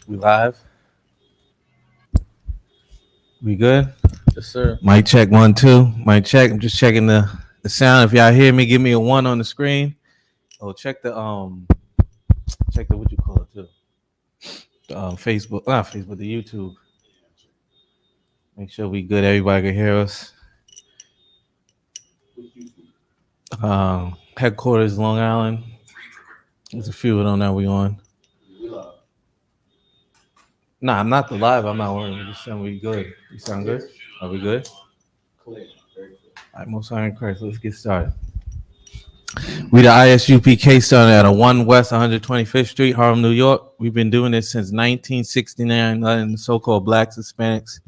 We live? We good? Yes, sir. Mic check 1 2. Mic check. I'm just checking the sound. If y'all hear me, give me a 1 on the screen. Oh, check the what you call it too. The Facebook, not Facebook, the YouTube. Make sure we good. Everybody can hear us. Headquarters, Long Island. There's a few of them that we on. Nah, I'm not the live. I'm not worried. We just sound we good. You sound good? Are we good? Clear. Very clear. All right, most high in Christ. Let's get started. We the ISUPK started at a 1 West 125th Street, Harlem, New York. We've been doing this since 1969, letting the so-called blacks, Hispanics,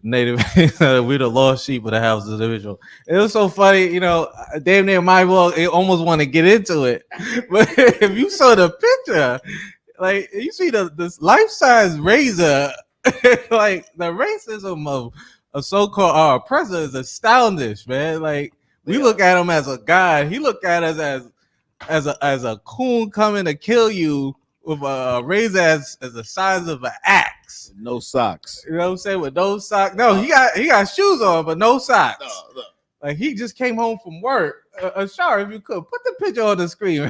Native, we're the lost sheep of the house of Israel. It was so funny, you know, damn near my walk, I almost want to get into it. But if you saw the picture, like you see this life-size razor, like the racism of so-called oppressor is astounding, man. Like we look at him as a god. He look at us as a coon coming to kill you with a razor as the size of an axe. No socks. You know what I'm saying? With no socks. No, he got shoes on, but no socks. No. Like he just came home from work. Shar, if you could put the picture on the screen.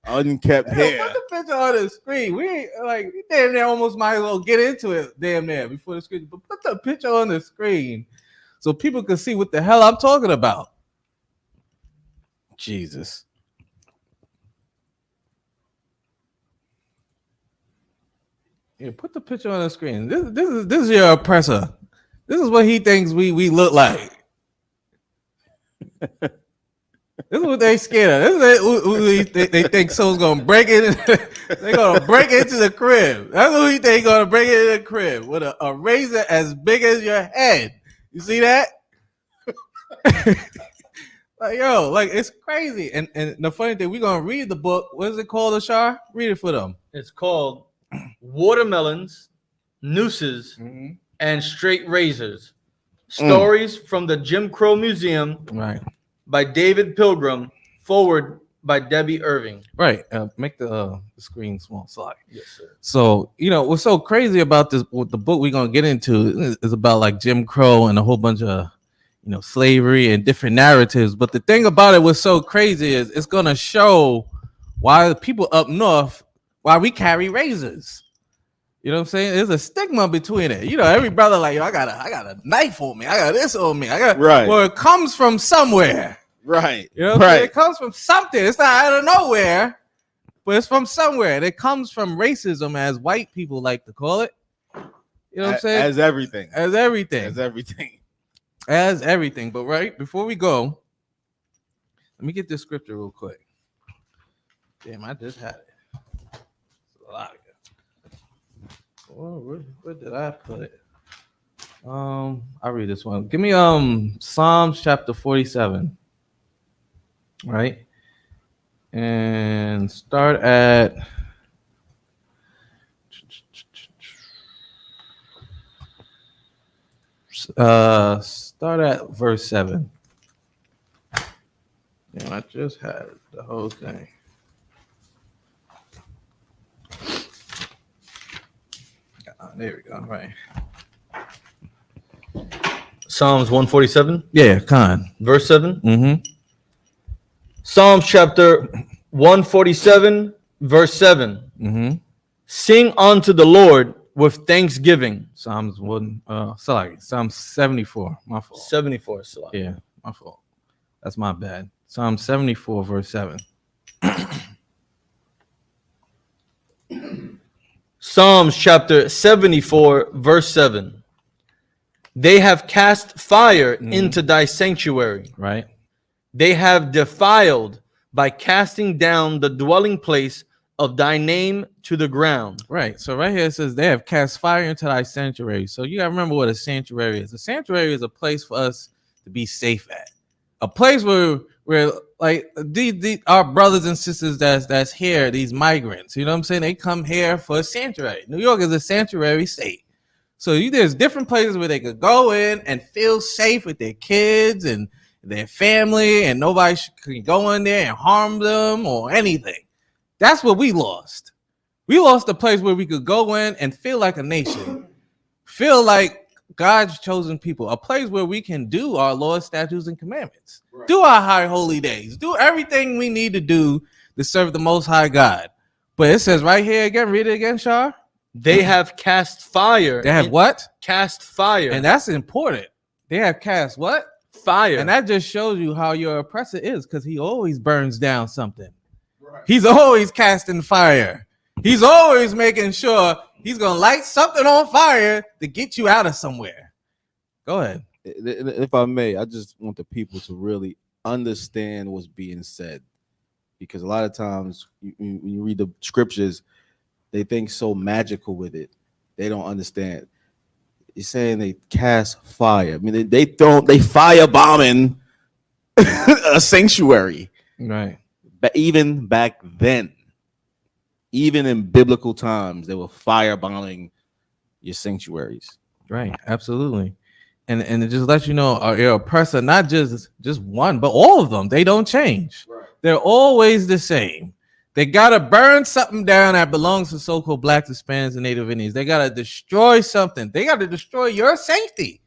Unkept hair. Put the picture on the screen. We ain't like damn near almost might as well get into it damn near before the screen. But put the picture on the screen so people can see what the hell I'm talking about. Jesus. Yeah, put the picture on the screen. This is your oppressor. This is what he thinks we look like. This is what they scared of. They think someone's gonna break it. They're gonna break into the crib. That's what he think gonna break into the crib with a razor as big as your head. You see that? Like yo, like it's crazy. And the funny thing, we're gonna read the book. What is it called, Ashar? Read it for them. It's called Watermelons, Nooses, and Straight Razors. Stories from the Jim Crow Museum. Right. By David Pilgrim. Forward by Debbie Irving. Right. Make the screen small. Sorry. Yes, sir. So, you know, what's so crazy about this, what the book we're going to get into is about like Jim Crow and a whole bunch of, you know, slavery and different narratives. But the thing about it, what's so crazy is it's going to show why the people up north, why we carry razors. You know what I'm saying? There's a stigma between it. You know, every brother like, yo, I got a knife on me. I got this on me. Right. Well, it comes from somewhere. Right. You know what I'm saying? It comes from something. It's not out of nowhere, but it's from somewhere. And it comes from racism, as white people like to call it. You know what I'm saying? As everything. As everything. As everything. As everything. But right before we go, let me get this scripture real quick. Damn, I just had it. It's a lot of it. Where did I put it? I'll read this one. Give me Psalms chapter 47. Right? And start at verse 7. Damn, I just had the whole thing. There we go. Right. Psalms 147. Yeah, Khan. Verse 7. Mm-hmm. Psalms chapter 147, verse 7. Mm-hmm. Sing unto the Lord with thanksgiving. Psalm 74. My fault. 74. Salah. Yeah, my fault. That's my bad. Psalm 74, verse 7. Psalms chapter 74, verse 7. They have cast fire into thy sanctuary. Right. They have defiled by casting down the dwelling place of thy name to the ground. Right. So right here it says they have cast fire into thy sanctuary. So you gotta remember what a sanctuary is. A sanctuary is a place for us to be safe at. A place where like these our brothers and sisters that's here, these migrants, you know what I'm saying? They come here for a sanctuary. New York is a sanctuary state. So there's different places where they could go in and feel safe with their kids and their family, and nobody can go in there and harm them or anything. That's what we lost. We lost a place where we could go in and feel like a nation, feel like God's chosen people, a place where we can do our Lord's statutes and commandments, do our high holy days, do everything we need to do to serve the Most High God. But it says right here again, read it again, Shar. They have cast fire. They have what? Cast fire. And that's important. They have cast what? Fire. And that just shows you how your oppressor is, because he always burns down something. He's always casting fire. He's always making sure he's going to light something on fire to get you out of somewhere. Go ahead. If I may, I just want the people to really understand what's being said, because a lot of times when you read the scriptures, they think so magical with it. They don't understand. He's saying they cast fire. I mean, they firebombing a sanctuary. Right. But even back then, even in biblical times, they were firebombing your sanctuaries. Right. Absolutely. And it just lets you know your oppressor, not just one, but all of them, they don't change. Right. They're always the same. They got to burn something down that belongs to so-called Blacks, Hispanics, and Native Indians. They got to destroy something. They got to destroy your safety.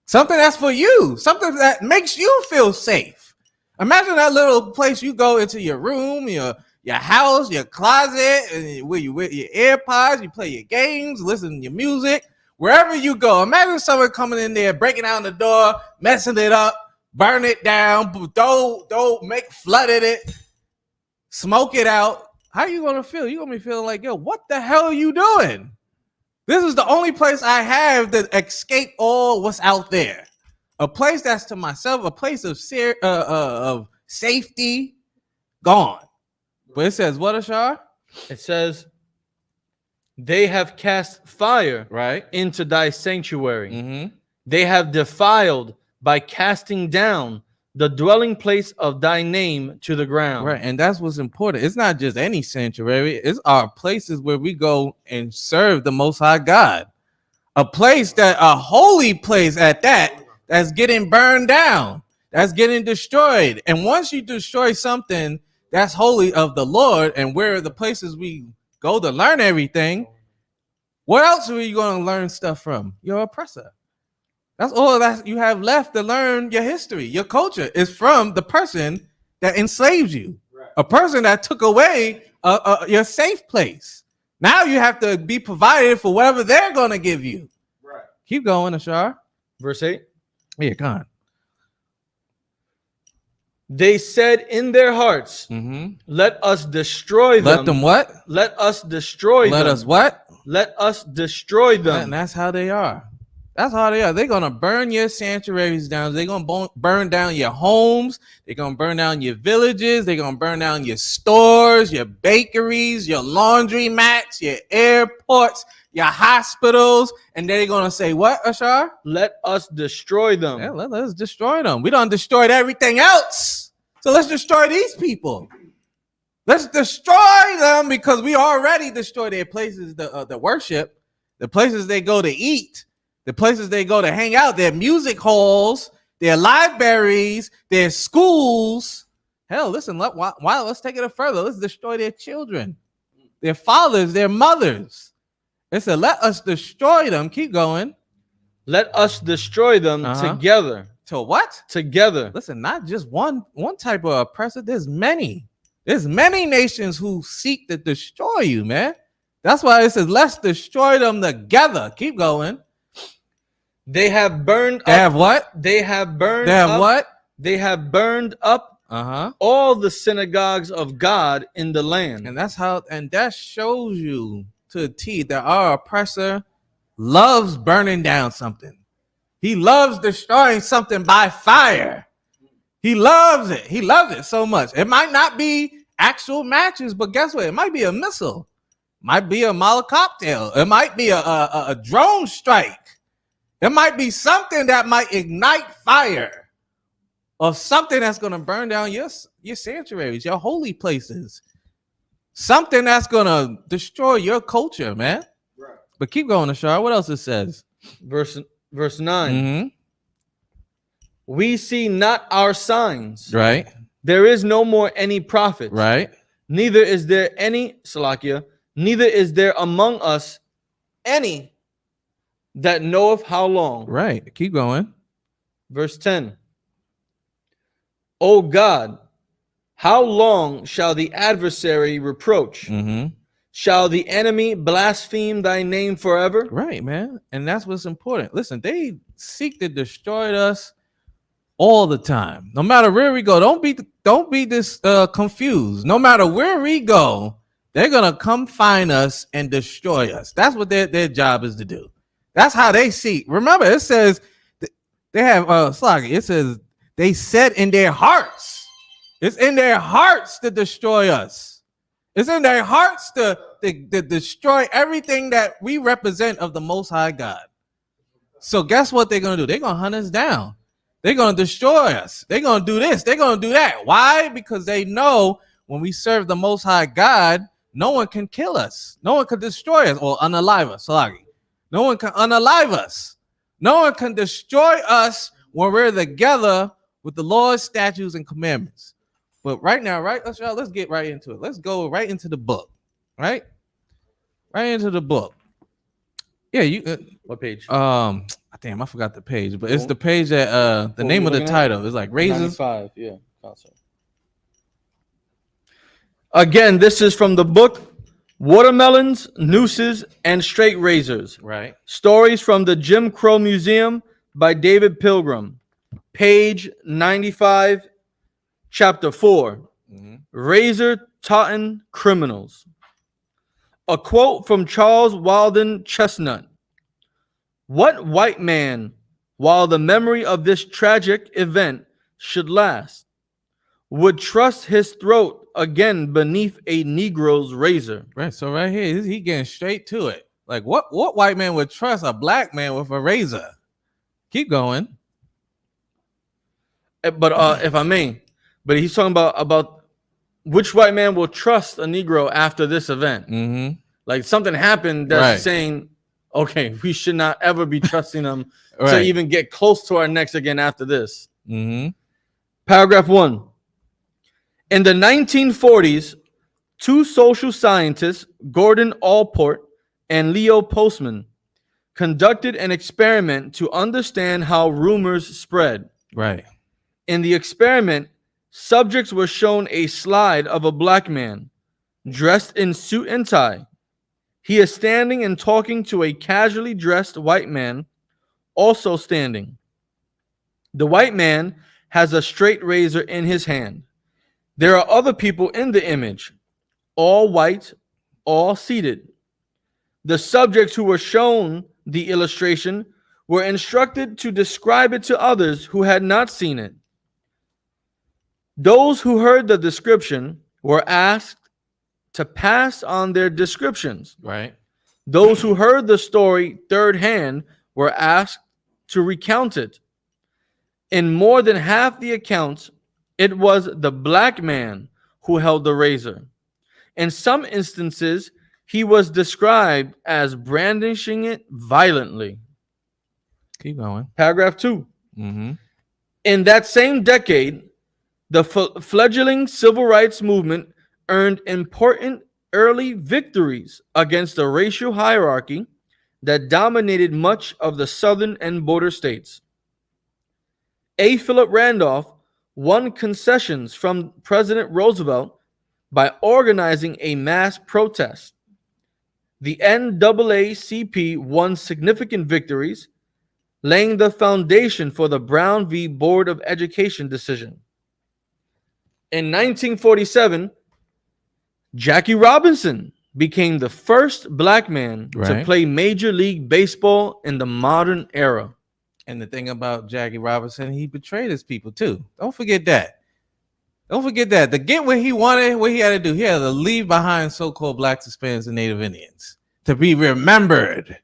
Something that's for you. Something that makes you feel safe. Imagine that little place you go into, your room, your house, your closet, and where you with your AirPods, you play your games, listen to your music, wherever you go. Imagine someone coming in there, breaking down the door, messing it up, burn it down, don't make flooded it, smoke it out. How you gonna feel? You gonna be feeling like, yo, what the hell are you doing? This is the only place I have to escape all what's out there. A place that's to myself, a place of safety, gone. But it says what, Ashar? It says, they have cast fire right into thy sanctuary. Mm-hmm. They have defiled by casting down the dwelling place of thy name to the ground. Right, and that's what's important. It's not just any sanctuary. It's our places where we go and serve the Most High God. A holy place at that, that's getting burned down, that's getting destroyed. And once you destroy something that's holy of the Lord, and where are the places we go to learn everything, where else are you going to learn stuff from? Your oppressor. That's all that you have left to learn. Your history, your culture is from the person that enslaves you, a person that took away your safe place. Now you have to be provided for whatever they're going to give you. Right. Keep going, Ashar. Verse 8. Yeah, come on. They said in their hearts, let us destroy them. Let them what? Let us destroy them. Let us what? Let us destroy them. And that's how they are. That's how they are. They're going to burn your sanctuaries down. They're going to burn down your homes. They're going to burn down your villages. They're going to burn down your stores, your bakeries, your laundry mats, your airports, your hospitals. And they're going to say, what, Ashar? Let us destroy them. Yeah, let's destroy them. We done destroyed everything else. So let's destroy these people. Let's destroy them, because we already destroyed their places to worship, the places they go to eat, the places they go to hang out, their music halls, their libraries, their schools. Hell, listen, let's take it further. Let's destroy their children, their fathers, their mothers. It said, let us destroy them. Keep going. Let us destroy them together. To what? Together. Listen, not just one type of oppressor. There's many. There's many nations who seek to destroy you, man. That's why it says, let's destroy them together. Keep going. They have burned They up. have what? They have burned They have up. what? They have burned up all the synagogues of God in the land. And that shows you to a T that our oppressor loves burning down something. He loves destroying something by fire. He loves it. He loves it so much. It might not be actual matches, but guess what? It might be a missile. It might be a Molotov cocktail. It might be a drone strike. It might be something that might ignite fire, or something that's going to burn down your sanctuaries, your holy places. Something that's going to destroy your culture, man. Right. But keep going, Ashar. What else it says? Verse 9. We see not our signs. Right. There is no more any prophet. Right. Neither is there any Salakia. neither is there among us any that knoweth how long. Right. Keep going. Verse 10. O God, how long shall the adversary reproach? Mm-hmm. Shall the enemy blaspheme thy name forever? Right, man. And that's what's important. Listen, they seek to destroy us all the time. No matter where we go, don't be this confused. No matter where we go, they're gonna come find us and destroy us. That's what their job is to do. That's how they seek. Remember, it says they have Sloggy. It says they said in their hearts. It's in their hearts to destroy us. It's in their hearts to destroy everything that we represent of the Most High God. So guess what they're going to do? They're going to hunt us down. They're going to destroy us. They're going to do this. They're going to do that. Why? Because they know when we serve the Most High God, no one can kill us. No one can destroy us or unalive us. Salagi. No one can unalive us. No one can destroy us when we're together with the Lord's statutes and commandments. But right now, right, let's get right into it. Let's go right into the book, right? Right into the book. Yeah, you. What page? Damn, I forgot the page, but it's the page that the name of the title is like Razors. 95, yeah. Again, this is from the book Watermelons, Nooses, and Straight Razors. Right. Stories from the Jim Crow Museum by David Pilgrim. Page 95. Chapter 4, Razor-Toting Criminals. A quote from Charles Walden Chestnut. What white man, while the memory of this tragic event should last, would trust his throat again beneath a Negro's razor? Right, so right here, he getting straight to it. Like, what white man would trust a black man with a razor? Keep going. But if I may, but he's talking about which white man will trust a Negro after this event. Mm-hmm. Like something happened that's saying, okay, we should not ever be trusting them to even get close to our necks again after this. Mm-hmm. Paragraph 1. In the 1940s, two social scientists, Gordon Allport and Leo Postman, conducted an experiment to understand how rumors spread. Right. In the experiment, subjects were shown a slide of a black man dressed in suit and tie. He is standing and talking to a casually dressed white man, also standing. The white man has a straight razor in his hand. There are other people in the image, all white, all seated. The subjects who were shown the illustration were instructed to describe it to others who had not seen it. Those who heard the description were asked to pass on their descriptions. Right. Those who heard the story third hand were asked to recount it. In more than half the accounts, it was the black man who held the razor. In some instances, he was described as brandishing it violently. Keep going. Paragraph 2. Mm-hmm. In that same decade, the fledgling civil rights movement earned important early victories against the racial hierarchy that dominated much of the southern and border states. A. Philip Randolph won concessions from President Roosevelt by organizing a mass protest. The NAACP won significant victories, laying the foundation for the Brown v. Board of Education decision. In 1947, Jackie Robinson became the first black man to play Major League Baseball in the modern era. And the thing about Jackie Robinson, he betrayed his people too. Don't forget that. Don't forget that. To get what he wanted, what he had to do, he had to leave behind so-called blacks, Hispanics, and Native Indians to be remembered.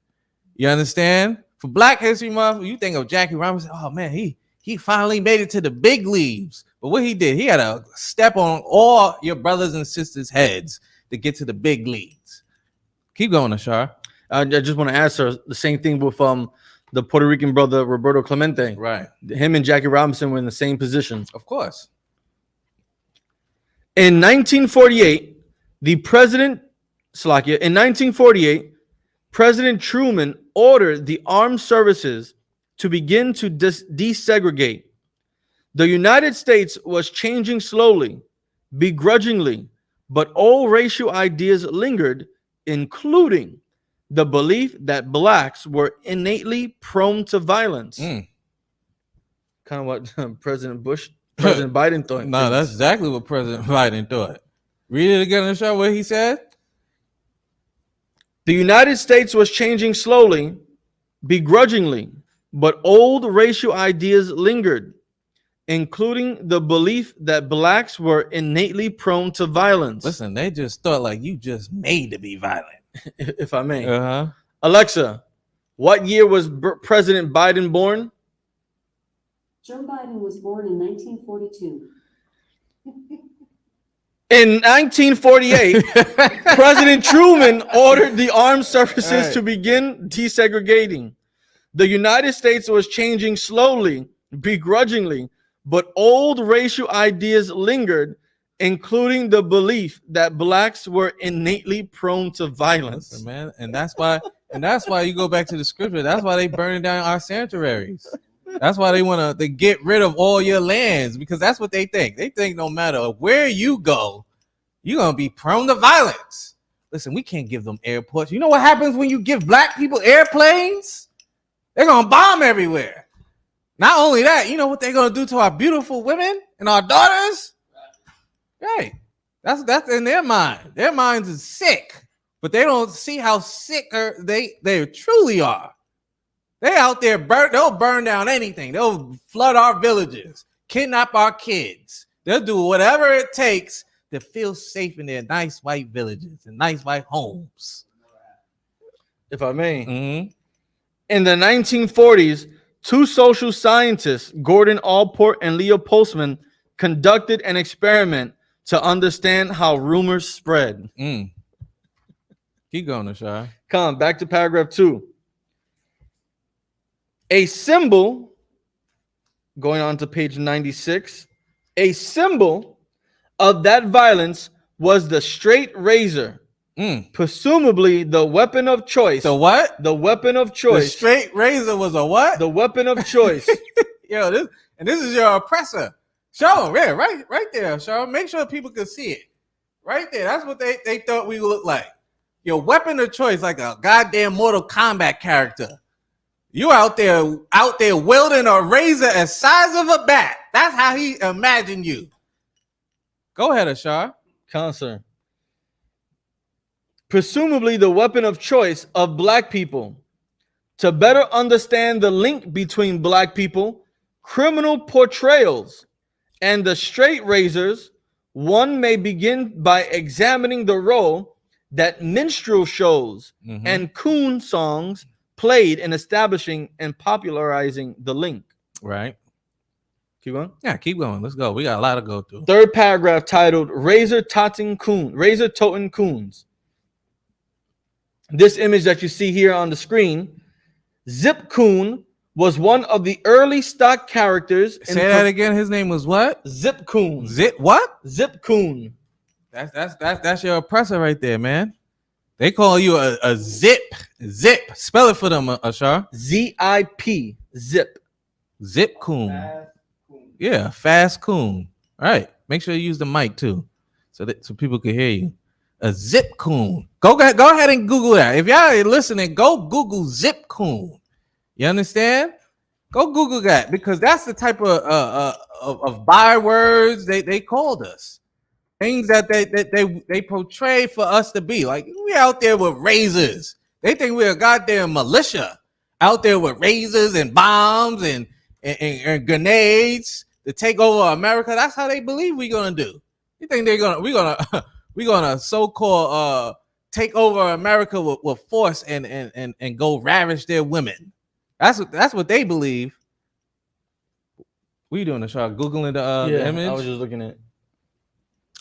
You understand? For Black History Month, you think of Jackie Robinson, oh man, he finally made it to the big leagues. But what he did, he had to step on all your brothers and sisters' heads to get to the big leagues. Keep going, Ashar. I just want to answer the same thing with the Puerto Rican brother Roberto Clemente. Right. Him and Jackie Robinson were in the same position. Of course. In 1948, the president Slovakia. In 1948, President Truman ordered the armed services to begin to desegregate. The United States was changing slowly, begrudgingly, but old racial ideas lingered, including the belief that blacks were innately prone to violence. Mm. Kind of what President Biden thought. No, that's exactly what President Biden thought. Read it again and show what he said. The United States was changing slowly, begrudgingly, but old racial ideas lingered, including the belief that blacks were innately prone to violence. Listen, they just thought like you just made to be violent. If I may. Uh-huh. Alexa, what year was President Biden born? Joe Biden was born in 1942. In 1948, President Truman ordered the armed services to begin desegregating. The United States was changing slowly, begrudgingly, but old racial ideas lingered, including the belief that blacks were innately prone to violence. Listen, man, and that's why you go back to the scripture. That's why they burning down our sanctuaries. That's why they want to get rid of all your lands, because that's what they think. They think no matter where you go, you're going to be prone to violence. Listen, we can't give them airports. You know what happens when you give black people airplanes? They're going to bomb everywhere. Not only that, you know what they're going to do to our beautiful women and our daughters? Right. That's in their mind. Their minds is sick, but they don't see how sick they truly are. They out there, they'll burn down anything. They'll flood our villages, kidnap our kids. They'll do whatever it takes to feel safe in their nice white villages and nice white homes. If I may. Mm-hmm. In the 1940s, two social scientists, Gordon Allport and Leo Postman, conducted an experiment to understand how rumors spread. Keep going, Ashar. Come on, back to paragraph 2. A symbol, going on to page 96, a symbol of that violence was the straight razor, presumably the weapon of choice. The what? The weapon of choice. The straight razor was a what? The weapon of choice. Yo, this is your oppressor. Show him, yeah, right there, show him. Make sure people can see it. Right there. That's what they thought we would look like. Your weapon of choice, like a goddamn Mortal Kombat character. You out there wielding a razor as size of a bat. That's how he imagined you. Go ahead, Ashar. Counselor. Presumably the weapon of choice of black people. To better understand the link between black people, criminal portrayals, and the straight razors, one may begin by examining the role that minstrel shows and coon songs played in establishing and popularizing the link. Right. Keep going. Yeah, keep going. Let's go. We got a lot to go through. Third paragraph titled Razor-Toting Coons. This image that you see here on the screen, Zip Coon was one of the early stock characters. Say that again. His name was what? Zip Coon. Zip what? Zip Coon. That's your oppressor right there, man. They call you a zip. Zip. Spell it for them, Ashar. Z-I-P. Zip. Zip coon. Yeah, fast coon. All right. Make sure you use the mic too, so people can hear you. A zip coon. Go ahead and Google that. If y'all are listening, go Google zip coon. You understand? Go Google that, because that's the type of bywords they called us. Things that they portray for us to be. Like, we out there with razors. They think we're a goddamn militia out there with razors and bombs and grenades to take over America. That's how they believe we're gonna do. You think we're gonna so-called take over America with force and go ravish their women. That's what they believe. What are you doing, Ashar? Googling the image? I was just looking at it.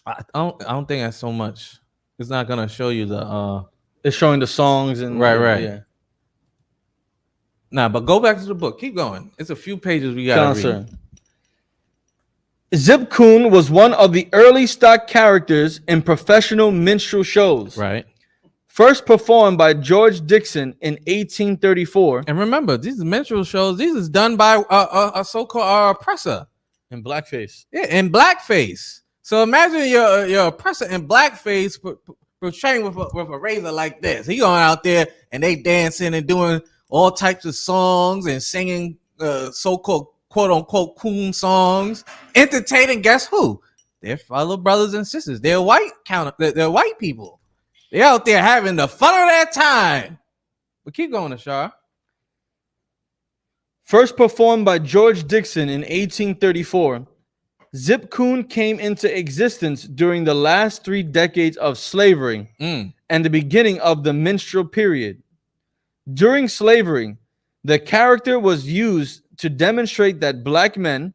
I don't think that's so much. It's not gonna show you the It's showing the songs and right. Yeah. Nah, but go back to the book. Keep going. It's a few pages we gotta read. Zip Coon was one of the early stock characters in professional minstrel shows. Right. First performed by George Dixon in 1834 And remember, these minstrel shows, these is done by a so-called oppressor. in blackface. Yeah, in blackface. So imagine your oppressor in blackface portraying with a razor like this. He going out there and they dancing and doing all types of songs and singing so-called quote-unquote coon songs, entertaining. Guess who? Their fellow brothers and sisters. They're white They're white people. They're out there having the fun of their time. But keep going, Ashar. First performed by George Dixon in 1834, Zip Coon came into existence during the last 3 decades of slavery and the beginning of the minstrel period. During slavery, the character was used to demonstrate that black men,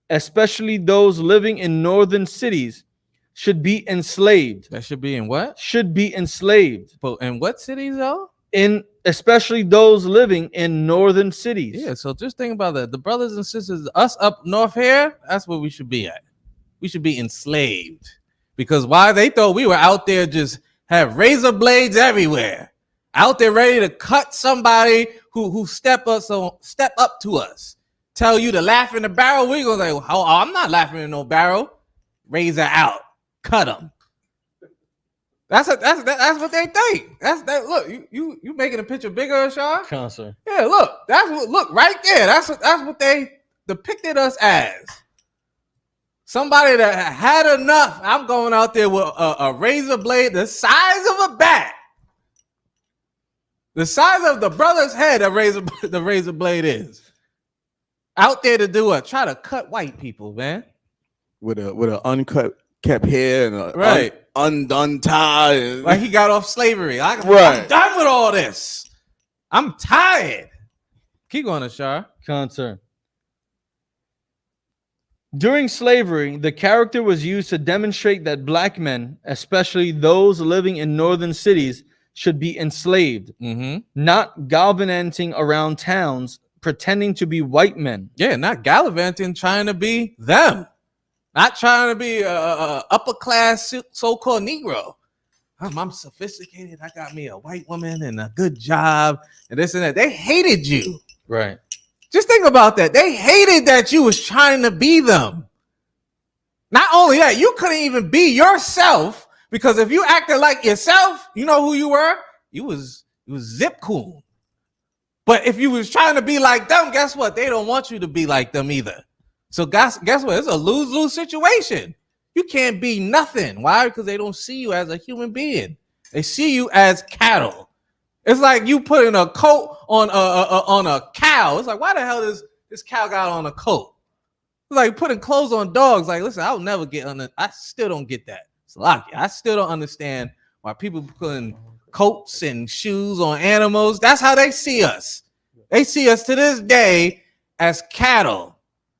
especially those living in northern cities, should be enslaved. That should be in what? Should be enslaved. But in what cities though? In especially those living in northern cities. Yeah, so just think about that. The brothers and sisters, us up north here, that's where we should be at. We should be enslaved. Because why? They thought we were out there just have razor blades everywhere. Out there ready to cut somebody who step up to us. Tell you to laugh in the barrel. We're gonna say, oh, I'm not laughing in no barrel. Razor out. Cut them. That's what they think. Look, you making a picture bigger, Sean? Concert. Yeah, look right there. That's what they depicted us as. Somebody that had enough. I'm going out there with a razor blade the size of a bat. The size of the brother's head, the razor blade is. Out there to do what? Try to cut white people, man. With a uncut kept hair and a Right. undone tie. Like he got off slavery. I'm done with all this. I'm tired. Keep going, Ashar. Concert. During slavery, the character was used to demonstrate that black men, especially those living in northern cities, should be enslaved, not gallivanting around towns pretending to be white men. Yeah, not gallivanting, trying to be them. Not trying to be a upper class so-called Negro. I'm sophisticated. I got me a white woman and a good job and this and that. They hated you. Right. Just think about that. They hated that you was trying to be them. Not only that, you couldn't even be yourself because if you acted like yourself, you know who you were? You was Zip Coon. But if you was trying to be like them, guess what? They don't want you to be like them either. So guess what? It's a lose-lose situation. You can't be nothing. Why? Because they don't see you as a human being. They see you as cattle. It's like you putting a coat on a cow. It's like, why the hell does this cow got on a coat? It's like putting clothes on dogs. Like, listen, I'll never get on it. I still don't get that. It's lucky. I still don't understand why people putting coats and shoes on animals. That's how they see us. They see us to this day as cattle.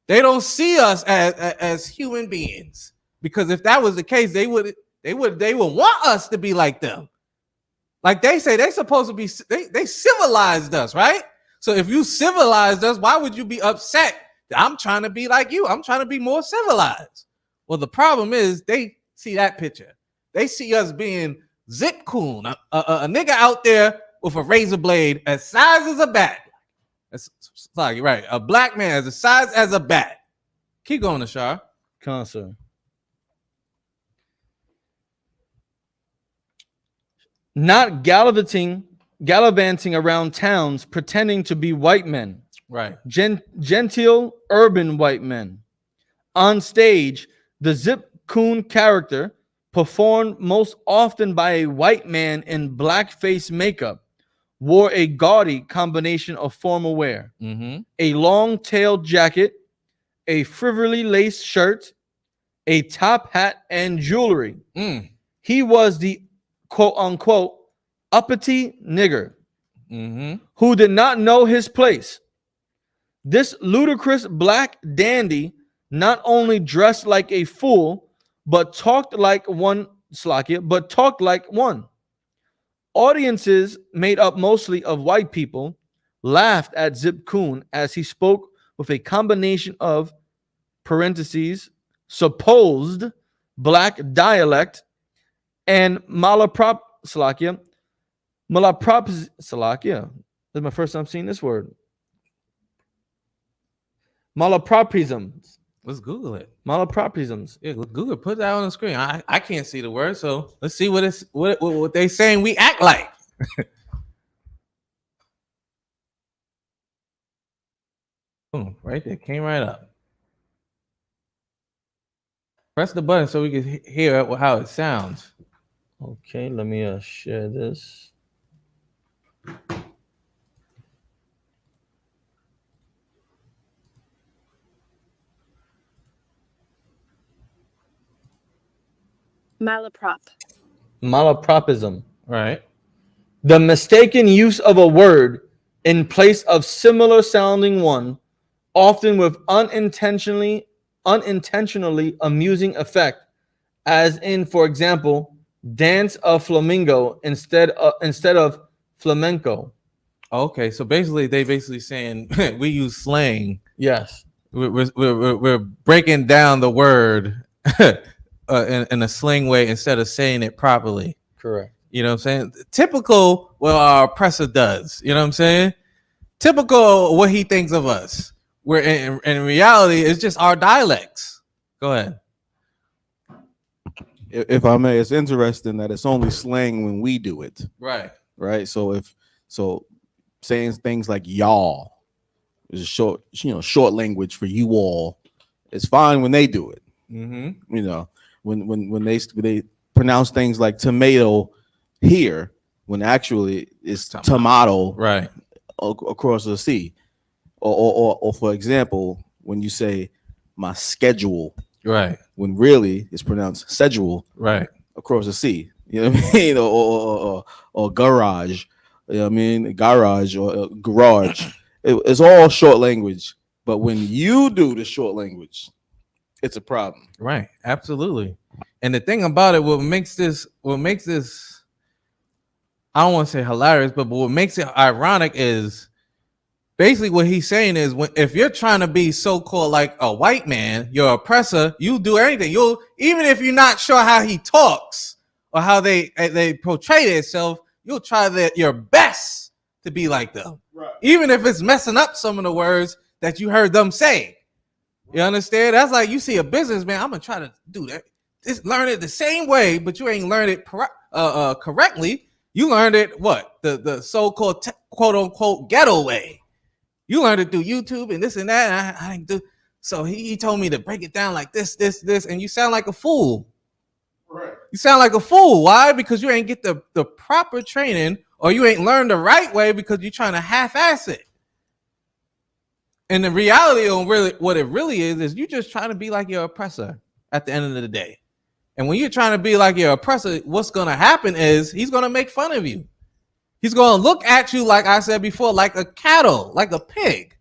They don't see us as human beings. Because if that was the case, they would want us to be like them. Like they say, they supposed to be, they civilized us, right? So if you civilized us, why would you be upset that I'm trying to be like you? I'm trying to be more civilized. Well, the problem is they see that picture. They see us being Zip Coon, a nigga out there with a razor blade as size as a bat. Sorry, right. A black man as the size as a bat. Keep going, Ashar. Concert. Not gallivanting around towns pretending to be white men. Right. Genteel urban white men. On stage, the Zip Coon character, performed most often by a white man in blackface makeup, wore a gaudy combination of formal wear, a long-tailed jacket, a frivolly laced shirt, a top hat, and jewelry. He was the quote-unquote uppity nigger who did not know his place. This ludicrous black dandy not only dressed like a fool, but talked like one. Audiences made up mostly of white people laughed at Zip Coon as he spoke with a combination of parentheses supposed black dialect and malaprop Salakia. This is my first time seeing this word. Malapropisms. Let's Google it. Malapropisms. Yeah, Google, put that on the screen. I can't see the word, so let's see what they saying we act like. Boom, right there, came right up. Press the button so we can hear how it sounds. Okay, let me share this. Malapropism. Right. The mistaken use of a word in place of similar sounding one, often with unintentionally amusing effect, as in, for example, dance of flamingo instead of flamenco. Okay, so basically, they saying we use slang. Yes. We're breaking down the word in a slang way instead of saying it properly. Correct. You know what I'm saying? Typical what our oppressor does. You know what I'm saying? Typical what he thinks of us. Where in reality, it's just our dialects. Go ahead. If I may, it's interesting that it's only slang when we do it. Right. Right. So saying things like y'all is a short language for you all. It's fine when they do it. Mm-hmm. You know, when they pronounce things like tomato here, when actually it's tomato right across the sea, or for example, when you say my schedule, right, when really it's pronounced schedule, right, across the sea. You know what I mean? Or garage. You know what I mean? Garage or garage. It's all short language. But when you do the short language, it's a problem. Right. Absolutely. And the thing about it, what makes this, I don't want to say hilarious, but what makes it ironic is basically what he's saying is if you're trying to be so-called like a white man, you're an oppressor, you do anything. You'll, even if you're not sure how he talks or how they portray themselves, you'll try your best to be like them. Right. Even if it's messing up some of the words that you heard them say. You understand? That's like you see a businessman, I'm gonna try to do that. Just learn it the same way, but you ain't learned it correctly. You learned it what? The so-called quote unquote ghetto way. You learned it through YouTube and this and that. And I didn't do. So he told me to break it down like this, and you sound like a fool. Right. You sound like a fool. Why? Because you ain't get the proper training, or you ain't learned the right way because you're trying to half-ass it. And the reality on really what it really is you just trying to be like your oppressor at the end of the day. And when you're trying to be like your oppressor, what's going to happen is he's going to make fun of you. He's going to look at you, like I said before, like a cattle, like a pig.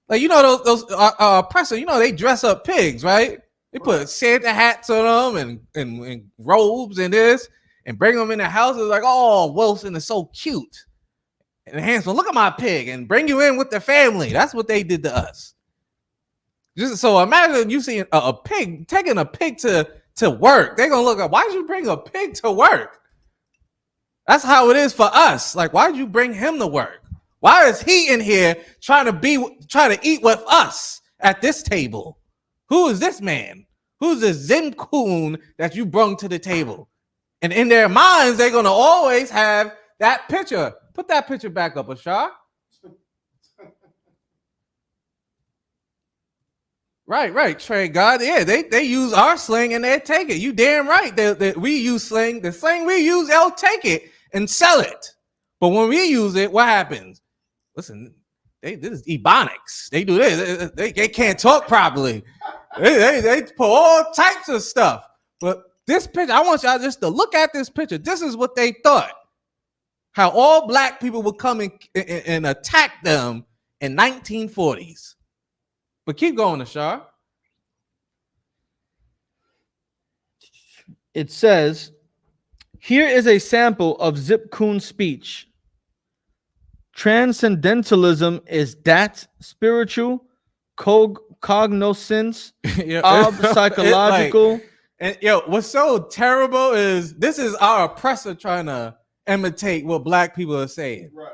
Like, you know, those oppressors, you know, they dress up pigs, right? They put Santa hats on them and robes and this and bring them in the house. It's like, oh, Wilson is so cute and handsome. Look at my pig and bring you in with the family. That's what they did to us. Just so imagine you seeing a pig, taking a pig to work. They're going to look at, why'd you bring a pig to work? That's how it is for us. Like, why'd you bring him to work? Why is he in here trying to eat with us at this table? Who is this man? Who's this Zen coon that you brought to the table? And in their minds, they're going to always have that picture. Put that picture back up, Ashar. Right, Trey God. Yeah, they use our slang and they take it. You damn right. We use slang. The slang we use, they'll take it and sell it. But when we use it, what happens? Listen, this is ebonics. They do this. They can't talk properly. They put all types of stuff. But this picture, I want y'all just to look at this picture. This is what they thought. How all black people would come and attack them in 1940s. But keep going, Ashar. It says, here is a sample of Zip Coon's speech. Transcendentalism is that spiritual, cognoscence, psychological. And what's so terrible is this is our oppressor trying to imitate what black people are saying. Right.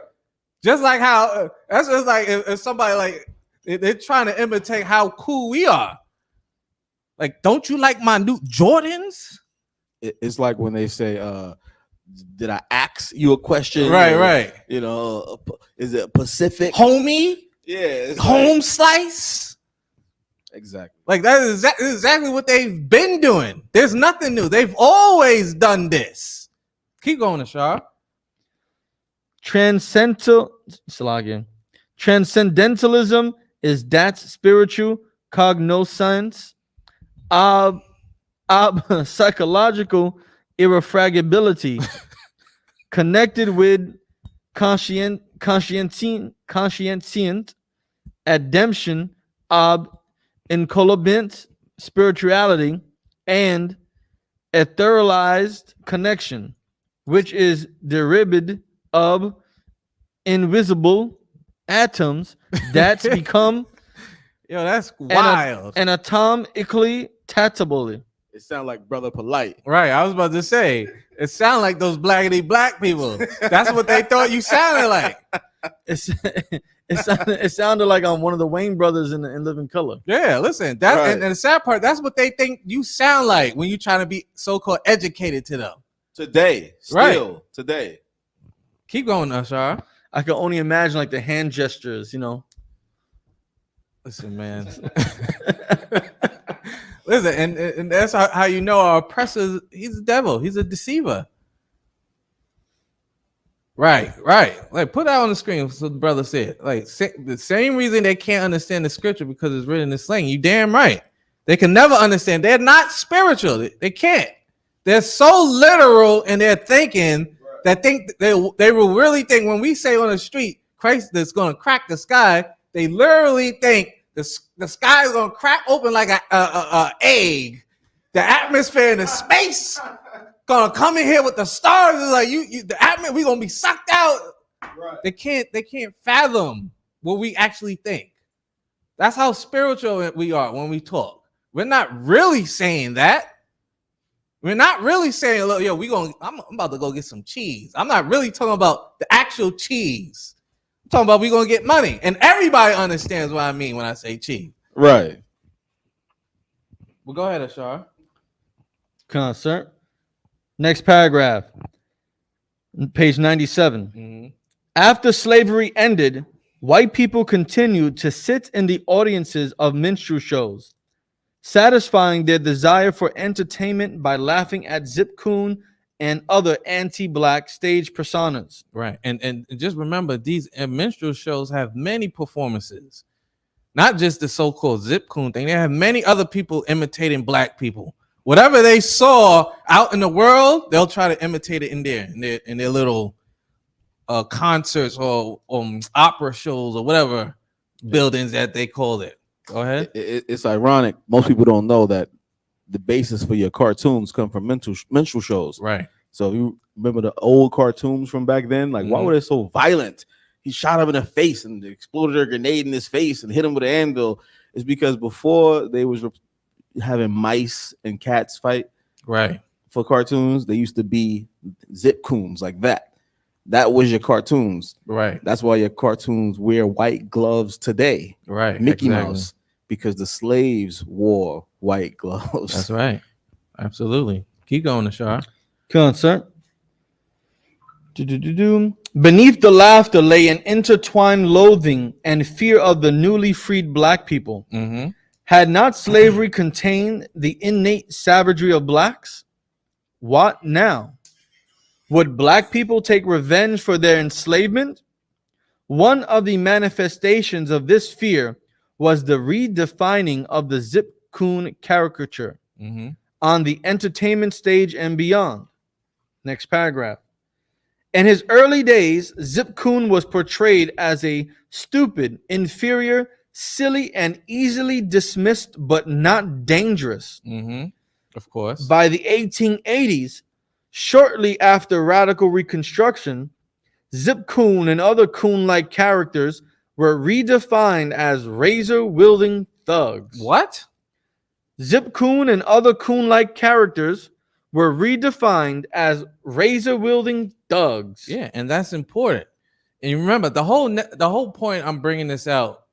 Just like how that's just like if somebody like they're trying to imitate how cool we are. Like, don't you like my new Jordans? It's like when they say, did I ask you a question? Right, Or, right. You know, is it Pacific? Homie, Yeah. It's home slice. Exactly. Like that is exactly what they've been doing. There's nothing new. They've always done this. Keep going, Ashar. Transcendentalism is that spiritual cognoscience of psychological irrefragability connected with conscient ademption of incolabent spirituality and etherealized connection, which is derived of invisible atoms that become Yo, that's wild. anatomically tatable. It sounds like Brother Polite. Right, I was about to say, it sounded like those blackity black people. That's what they thought you sounded like. It sounded like I'm one of the Wayne brothers in Living Color. Yeah, listen, that Right. and the sad part, that's what they think you sound like when you're trying to be so-called educated to them. Today. Still. Today. Keep going, Ashar. I can only imagine like the hand gestures, you know. Listen, man. Listen, and that's how you know our oppressor, he's a devil, he's a deceiver. Right. Like, put that on the screen. So the brother said, like, the same reason they can't understand the scripture because it's written in slang. You damn right. They can never understand. They're not spiritual. They can't. They're so literal in their thinking that they will really think when we say on the street, Christ that's going to crack the sky. They literally think the sky is going to crack open like a egg. The atmosphere and the space gonna come in here with the stars. It's like the atmosphere, we gonna be sucked out. Right. They can't fathom what we actually think. That's how spiritual we are when we talk. We're not really saying that. We're not really saying, look, yo, I'm about to go get some cheese. I'm not really talking about the actual cheese. I'm talking about we gonna get money. And everybody understands what I mean when I say cheese. Right. Well, go ahead, Ashar. Concert. Next paragraph. Page 97. Mm-hmm. After slavery ended, white people continued to sit in the audiences of minstrel shows, satisfying their desire for entertainment by laughing at Zip Coon and other anti-black stage personas. Right. And just remember, these minstrel shows have many performances. Not just the so-called Zip Coon thing. They have many other people imitating black people. Whatever they saw out in the world, they'll try to imitate it in their little concerts or opera shows or whatever buildings that they call it. Go ahead. It's ironic. Most people don't know that the basis for your cartoons come from minstrel shows. Right. So if you remember the old cartoons from back then, like why were they so violent? He shot him in the face and exploded a grenade in his face and hit him with an anvil. It's because before they was having mice and cats fight for cartoons, they used to be Zip Coons like that. That was your cartoons. Right. That's why your cartoons wear white gloves today. Right. Mickey Mouse, because the slaves wore white gloves. That's right. Absolutely. Keep going, Ashar. Concert. Beneath the laughter lay an intertwined loathing and fear of the newly freed black people. Mm-hmm. Had not slavery contained the innate savagery of blacks? What now? Would black people take revenge for their enslavement? One of the manifestations of this fear was the redefining of the Zip Coon caricature on the entertainment stage and beyond. Next paragraph. In his early days, Zip Coon was portrayed as a stupid, inferior, silly, and easily dismissed but not dangerous. Of course. By the 1880s, shortly after radical reconstruction, Zip Coon and other coon-like characters were redefined as razor-wielding thugs. What? Zip Coon and other coon-like characters were redefined as razor-wielding thugs. Yeah, and that's important. And you remember the whole point I'm bringing this out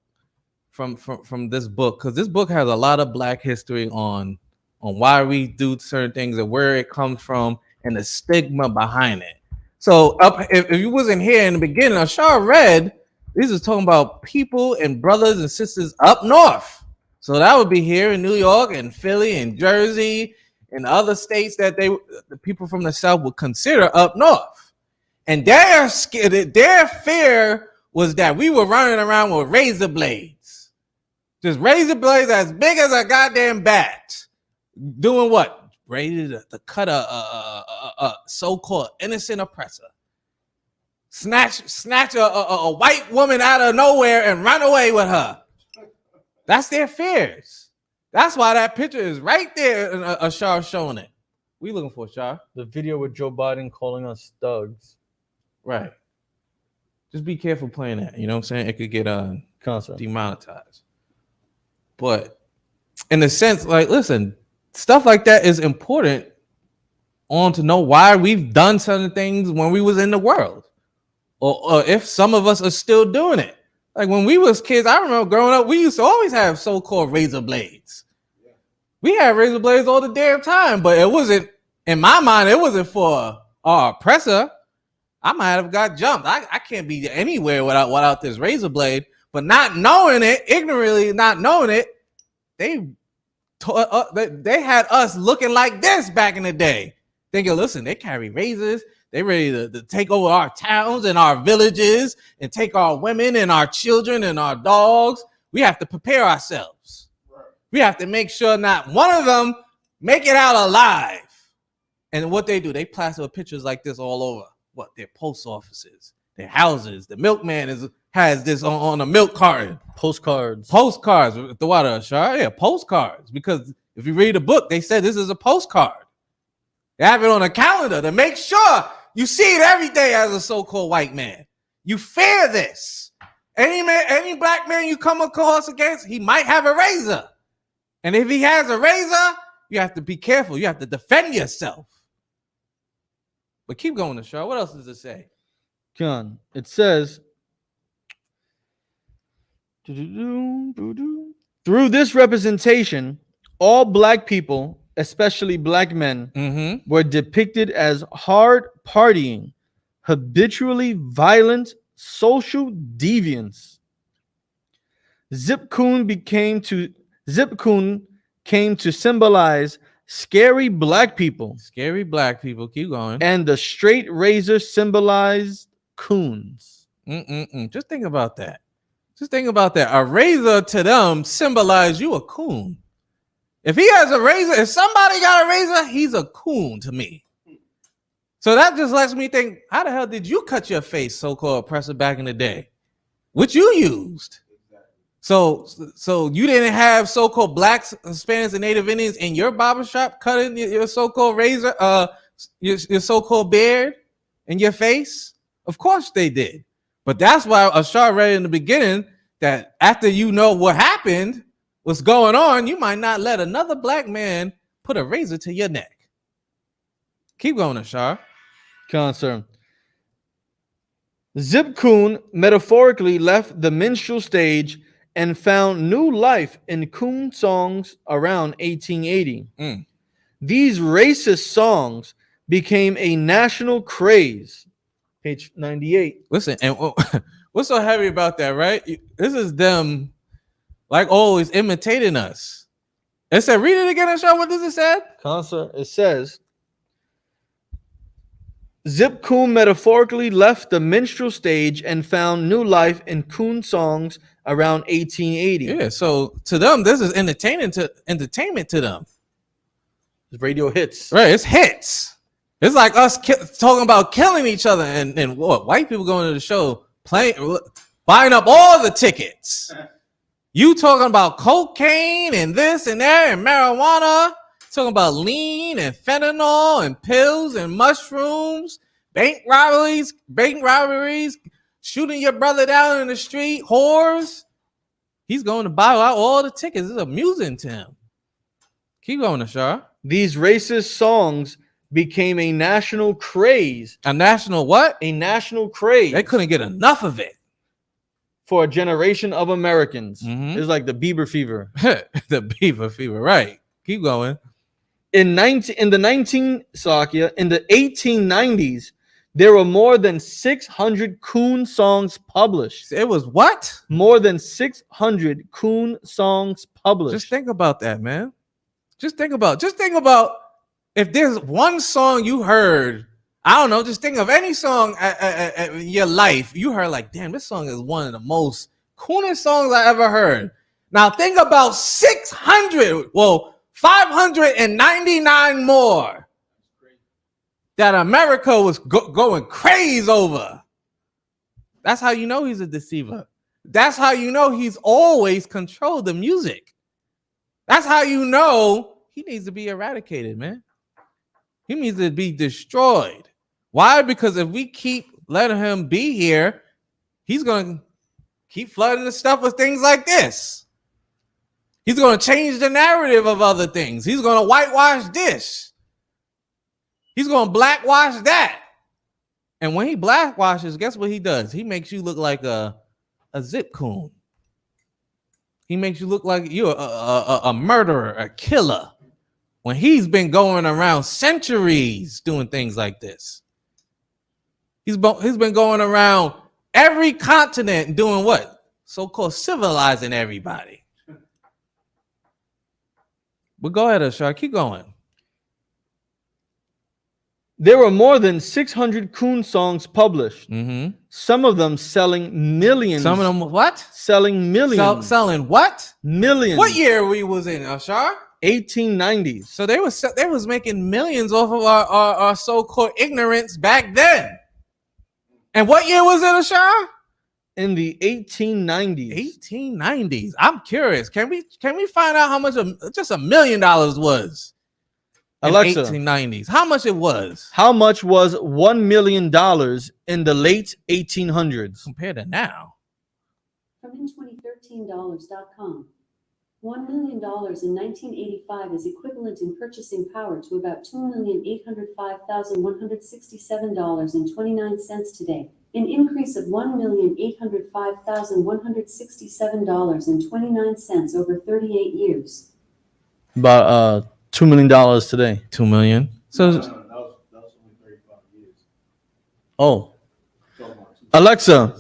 from this book, because this book has a lot of Black history on why we do certain things and where it comes from and the stigma behind it. So if you wasn't here in the beginning, Ashar read, this is talking about people and brothers and sisters up north. So that would be here in New York and Philly and Jersey and other states that the people from the South would consider up north. And their fear was that we were running around with razor blades. Just razor blades as big as a goddamn bat. Doing what? Ready to cut a so-called innocent oppressor. Snatch a white woman out of nowhere and run away with her. That's their fears. That's why that picture is right there and Ashar showing it. We looking for Ashar. The video with Joe Biden calling us thugs. Right. Just be careful playing that. You know what I'm saying? It could get demonetized. But in a sense, like, listen, stuff like that is important to know why we've done certain things when we was in the world. Or if some of us are still doing it. Like when we was kids, I remember growing up, we used to always have so-called razor blades. We had razor blades all the damn time, but it wasn't, in my mind, it wasn't for our oppressor. I might have got jumped. I can't be anywhere without this razor blade. But not knowing it, ignorantly not knowing it, they had us looking like this back in the day. Thinking, listen, they carry razors. They ready to take over our towns and our villages and take our women and our children and our dogs. We have to prepare ourselves. Right. We have to make sure not one of them make it out alive. And what they do, they plaster pictures like this all over. What? Their post offices, their houses. The milkman has this on a milk carton. Postcards. The water, Ashar. Yeah, postcards. Because if you read the book, they said this is a postcard. They have it on a calendar to make sure you see it every day as a so-called white man. You fear this. Any black man you come across against, he might have a razor. And if he has a razor, you have to be careful. You have to defend yourself. But keep going, Ashar. What else does it say? John, it says, through this representation, all Black people, especially Black men, were depicted as hard partying, habitually violent social deviants. Zip Coon came to symbolize scary Black people. Scary Black people. Keep going. And the straight razor symbolized coons. Just think about that. A razor to them symbolized you a coon. If he has a razor, if somebody got a razor, he's a coon to me. So that just lets me think, how the hell did you cut your face, so-called oppressor, back in the day? What you used? So you didn't have so-called Blacks, Hispanics, and Native Indians in your barbershop cutting your so-called razor, your so-called beard in your face? Of course they did. But that's why Ashar read in the beginning that after you know what happened, what's going on, you might not let another Black man put a razor to your neck. Keep going, Ashar. Concern. Zip Coon metaphorically left the minstrel stage and found new life in coon songs around 1880. These racist songs became a national craze. Page 98. Listen, and what's so heavy about that, right? This is them, like always, imitating us. It said, read it again, Ashar. What does it say? Concert. It says, Zip Coon metaphorically left the minstrel stage and found new life in coon songs around 1880. Yeah, so to them, this is entertainment to them. It's radio hits. Right, it's hits. It's like us talking about killing each other and what? White people going to the show, buying up all the tickets. You talking about cocaine and this and that and marijuana. Talking about lean and fentanyl and pills and mushrooms, bank robberies, shooting your brother down in the street, whores. He's going to buy out all the tickets. It's amusing to him. Keep going, Ashar. These racist songs became a national craze. A national what? A national craze. They couldn't get enough of it. For a generation of Americans. Mhm. It's like the Bieber fever. The beaver fever, right? Keep going. In the 1890s, there were more than 600 coon songs published. It was what? More than 600 coon songs published. Just think about that, man. Just think about if there's one song you heard, I don't know, just think of any song in your life you heard like, damn, this song is one of the most coolest songs I ever heard. Now think about 600, 599 more that America was going crazy over. That's how you know he's a deceiver. That's how you know he's always controlled the music. That's how you know he needs to be eradicated, man. He needs to be destroyed. Why? Because if we keep letting him be here, he's going to keep flooding the stuff with things like this. He's going to change the narrative of other things. He's going to whitewash this. He's going to blackwash that. And when he blackwashes, guess what he does? He makes you look like a zip coon. He makes you look like you're a murderer, a killer. When he's been going around centuries doing things like this. He's been going around every continent doing what? So-called civilizing everybody. But go ahead, Ashar. Keep going. There were more than 600 coon songs published. Mm-hmm. Some of them selling millions. Some of them what? Selling millions. Selling what? Millions. What year we was in, Ashar? 1890s. So they was making millions off of our so-called ignorance back then. And what year was it, Ashar? In the 1890s. 1890s. I'm curious. Can we find out how much just $1 million was? Alexa, 1890s. How much it was? How much was $1 million in the late 1800s? Compared to now. From in2013dollars.com. $1 million in 1985 is equivalent in purchasing power to about $2,805,167.29 today, an increase of $1,805,167.29 over 38 years. About $2 million today. $2 million. So that was only 35 years. Oh, Alexa,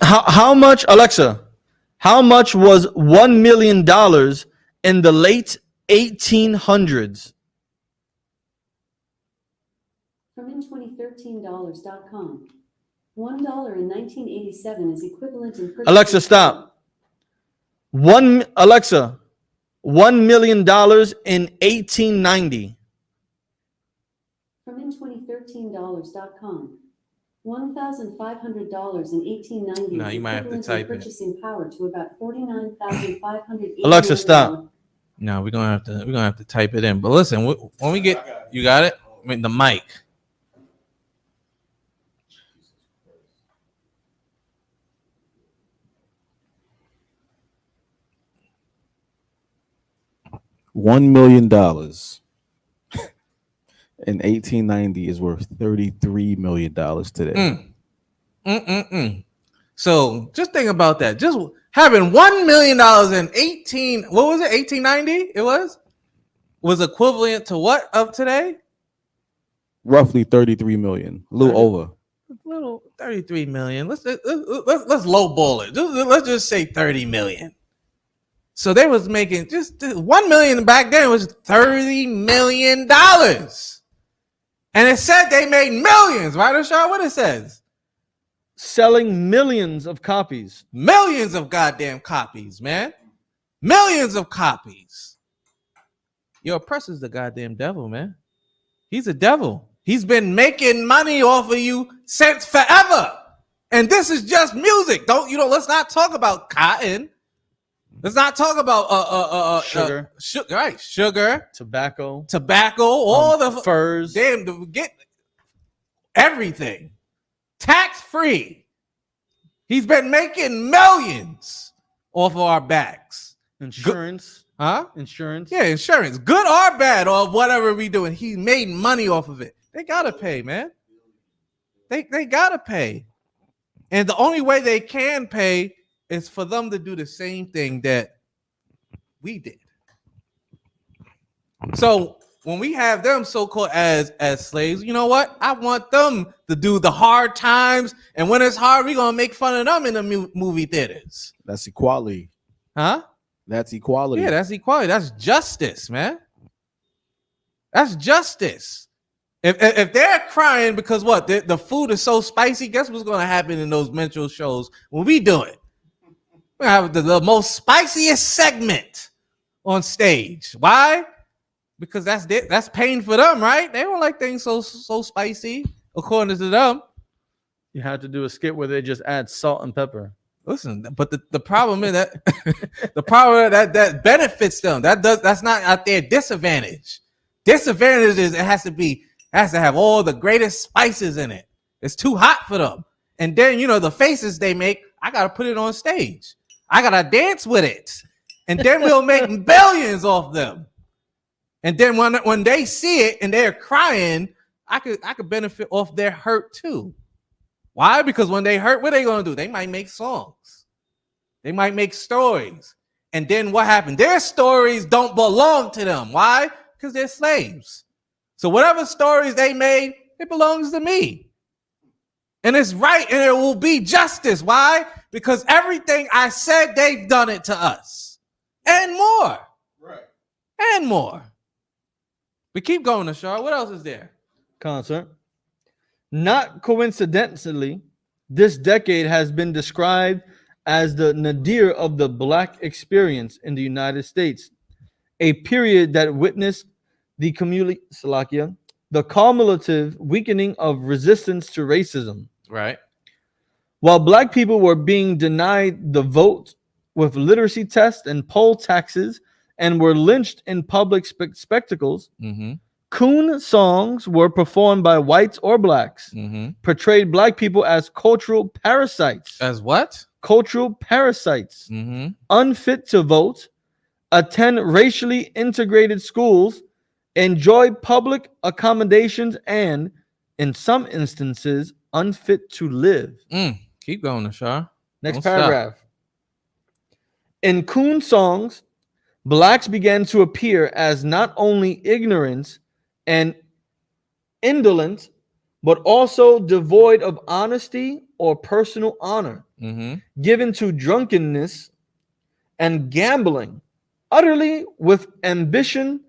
how much, Alexa? How much was $1 million in the late 1800s? From in2013dollars.com. $1 in 1987 is equivalent in purchasing. Alexa, stop. Alexa, $1 million in 1890. From in2013dollars.com. $1,500 in 1890 No, you might have to type it. purchasing power to about 49,500. Alexa, stop. no, we're gonna have to type it in. But listen, when we get, you got it. I mean the mic. $1 million in 1890 is worth $33 million today. So just think about that. Just having $1 million in 1890? It was equivalent to what of today? Roughly 33 million, a little over. Little 33 million. Let's lowball it. Let's just say 30 million. So they was making just 1 million back then was $30 million. And it said they made millions, right, Ashar? What it says? Selling millions of copies. Millions of goddamn copies, man. Millions of copies. Your oppressor's the goddamn devil, man. He's a devil. He's been making money off of you since forever. And this is just music. Let's not talk about cotton. Let's not talk about sugar. Sugar, Tobacco, all the furs. Damn, to get everything tax free. He's been making millions off of our backs. Insurance. Huh? Insurance. Yeah, insurance, good or bad, or whatever we doing. He made money off of it. They gotta pay, man. They gotta pay, and the only way they can pay is for them to do the same thing that we did. So when we have them so-called as slaves, you know what? I want them to do the hard times, and when it's hard, we're gonna make fun of them in the movie theaters. That's equality. Huh? That's equality. Yeah, that's equality. That's justice, man. That's justice. If they're crying because what the food is so spicy, guess what's going to happen in those mental shows when we do it? We have the most spiciest segment on stage. Why? Because that's pain for them, right? They don't like things so spicy, according to them. You have to do a skit where they just add salt and pepper. Listen, but the problem is that the problem that benefits them. That's not at their disadvantage. Disadvantage is it has to have all the greatest spices in it. It's too hot for them. And then the faces they make, I gotta put it on stage. I gotta dance with it. And then we'll make billions off them. And then when they see it and they're crying, I could benefit off their hurt too. Why? Because when they hurt, what are they gonna do? They might make songs. They might make stories. And then what happened? Their stories don't belong to them. Why? Because they're slaves. So whatever stories they made, it belongs to me. And it's right, and it will be justice. Why? Because everything I said, they've done it to us. And more. Right. And more. We keep going, Ashar. What else is there? Concert. Not coincidentally, this decade has been described as the nadir of the Black experience in the United States, a period that witnessed the cumulative weakening of resistance to racism. Right. While Black people were being denied the vote with literacy tests and poll taxes and were lynched in public spectacles, coon songs were performed by whites or blacks, portrayed Black people as cultural parasites. As what? Cultural parasites, unfit to vote, attend racially integrated schools, enjoy public accommodations, and, in some instances, unfit to live. Keep going, Ashar. Next paragraph. In coon songs, Blacks began to appear as not only ignorant and indolent, but also devoid of honesty or personal honor, given to drunkenness and gambling, utterly with ambition,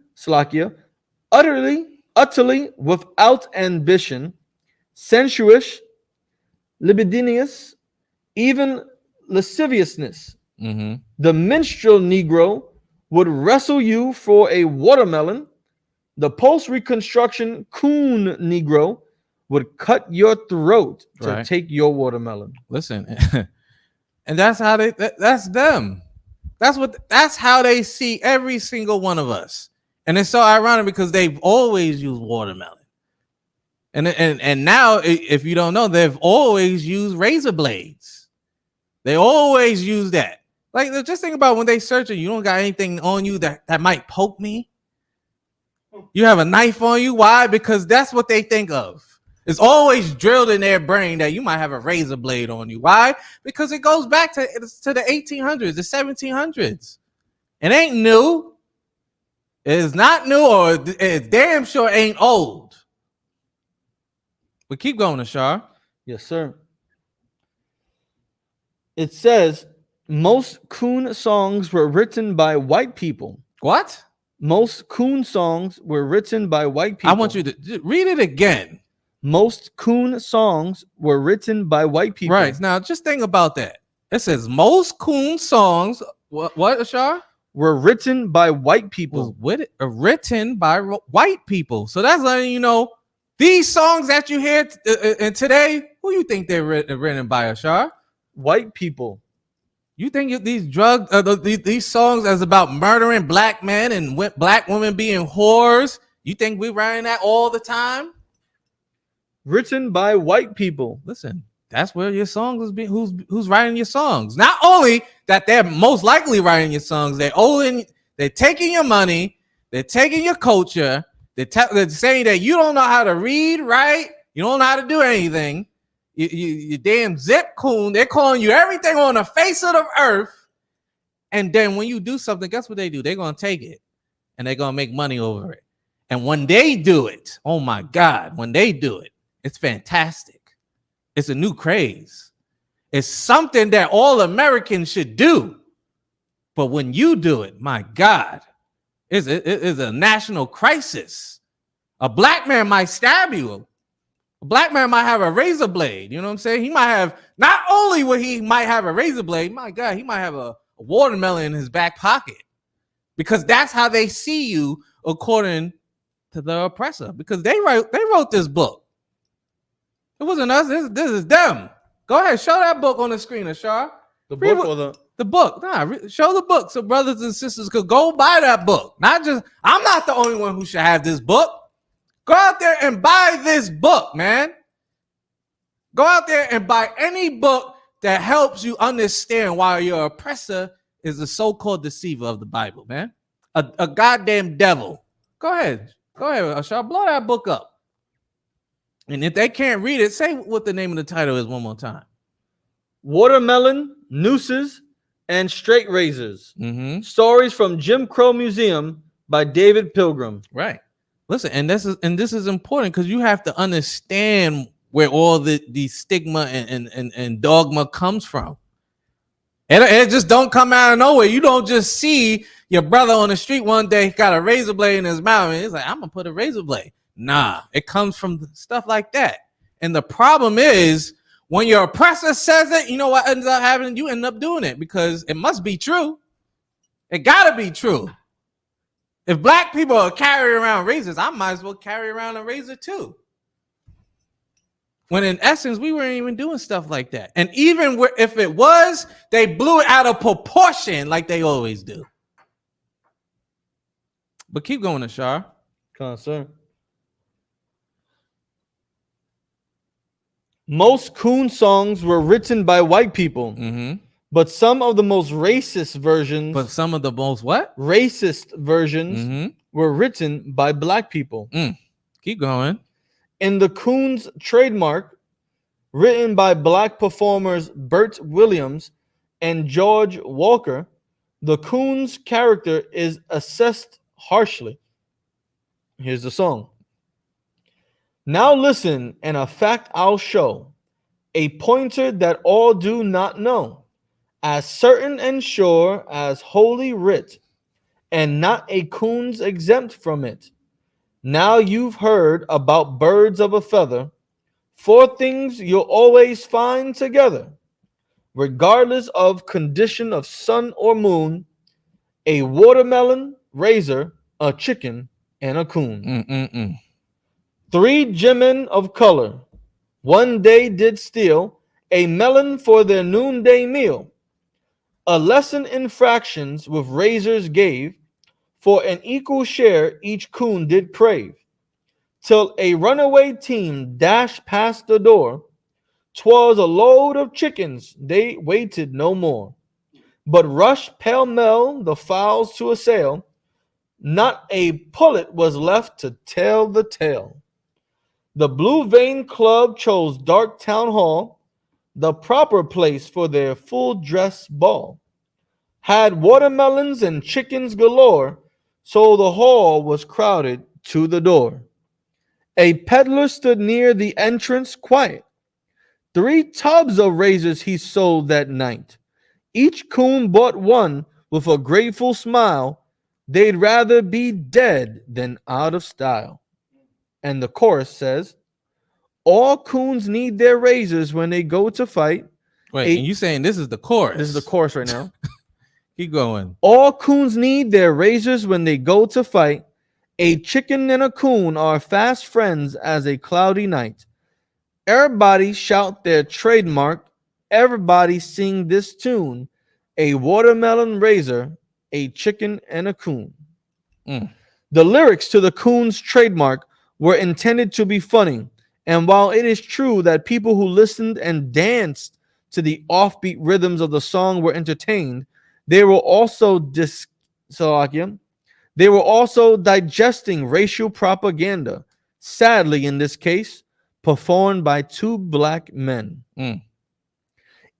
utterly without ambition, sensuous, libidinous, even lasciviousness. The minstrel Negro would wrestle you for a watermelon. The post-Reconstruction coon Negro would cut your throat to take your watermelon. Listen, and that's how that's them. That's how they see every single one of us. And it's so ironic because they've always used watermelon. And now, if you don't know, they've always used razor blades. They always use that. Like, just think about when they search you don't got anything on you that might poke me. You have a knife on you. Why? Because that's what they think of. It's always drilled in their brain that you might have a razor blade on you. Why? Because it goes back to the 1800s, the 1700s. It ain't new. It's not new, or it damn sure ain't old. But keep going, Ashar. Yes, sir. It says most coon songs were written by white people. What? Most coon songs were written by white people. I want you to read it again. Most coon songs were written by white people. Right. Now, just think about that. It says most coon songs, what Ashar? Were written by white people. Written by white people. So that's letting you know, these songs that you hear today, who you think they're written by, Ashar? White people. You think these these songs is about murdering black men and black women being whores? You think we're writing that all the time? Written by white people. Listen, that's where your songs is being. Who's writing your songs? Not only that they're most likely writing your songs, they're They're taking your money. They're taking your culture. They're saying that you don't know how to read, right? You don't know how to do anything. You damn zip coon. They're calling you everything on the face of the earth. And then when you do something, guess what they do? They're going to take it and they're going to make money over it. And when they do it, oh my God, when they do it, it's fantastic. It's a new craze. It's something that all Americans should do. But when you do it, my God, it's a national crisis. A black man might stab you. A black man might have a razor blade. You know what I'm saying? He might have, not only will he might have a razor blade, my God, he might have a watermelon in his back pocket. Because that's how they see you according to the oppressor. Because they wrote this book. It wasn't us. This is them. Go ahead, show that book on the screen, Ashar. The book or the book? Nah, show the book so brothers and sisters could go buy that book. Not just, I'm not the only one who should have this book. Go out there and buy this book, man. Go out there and buy any book that helps you understand why your oppressor is the so-called deceiver of the Bible, man. A goddamn devil. Go ahead, Ashar, blow that book up. And if they can't read it, say what the name of the title is one more time. Watermelon, Nooses, and Straight Razors. Mm-hmm. Stories from Jim Crow Museum by David Pilgrim. Right. Listen, and this is important because you have to understand where all the stigma and dogma comes from. It just don't come out of nowhere. You don't just see your brother on the street one day got a razor blade in his mouth and he's like, I'm gonna put a razor blade. Nah, it comes from stuff like that. And the problem is when your oppressor says it, you know what ends up happening? You end up doing it because it must be true. It gotta be true. If black people are carrying around razors, I might as well carry around a razor too. When in essence, we weren't even doing stuff like that. And even if it was, they blew it out of proportion like they always do. But keep going, Ashar. Concern. Most coon songs were written by white people, but some of the most racist versions. But some of the most what? Racist versions were written by black people. Keep going. In the coon's trademark, written by black performers Bert Williams and George Walker, the coon's character is assessed harshly. Here's the song. Now listen, and a fact I'll show, a pointer that all do not know, as certain and sure as holy writ, and not a coon's exempt from it. Now you've heard about birds of a feather, 4 things you'll always find together, regardless of condition of sun or moon, a watermelon, razor, a chicken, and a coon. 3 gemmen of color, one day did steal a melon for their noonday meal. A lesson in fractions with razors gave, for an equal share each coon did crave. Till a runaway team dashed past the door, 'twas a load of chickens, they waited no more, but rushed pell-mell the fowls to assail. Not a pullet was left to tell the tale. The Blue Vein Club chose Dark Town Hall, the proper place for their full-dress ball. Had watermelons and chickens galore, so the hall was crowded to the door. A peddler stood near the entrance quiet. 3 tubs of razors he sold that night. Each coon bought one with a grateful smile. They'd rather be dead than out of style. And the chorus says, all coons need their razors when they go to fight. Wait, and you saying this is the chorus? This is the chorus right now. Keep going. All coons need their razors when they go to fight. A chicken and a coon are fast friends as a cloudy night. Everybody shout their trademark. Everybody sing this tune. A watermelon razor, a chicken and a coon. The lyrics to the coon's trademark were intended to be funny. And while it is true that people who listened and danced to the offbeat rhythms of the song were entertained, they were also Slovakia, they were also digesting racial propaganda, sadly in this case, performed by two black men. Mm.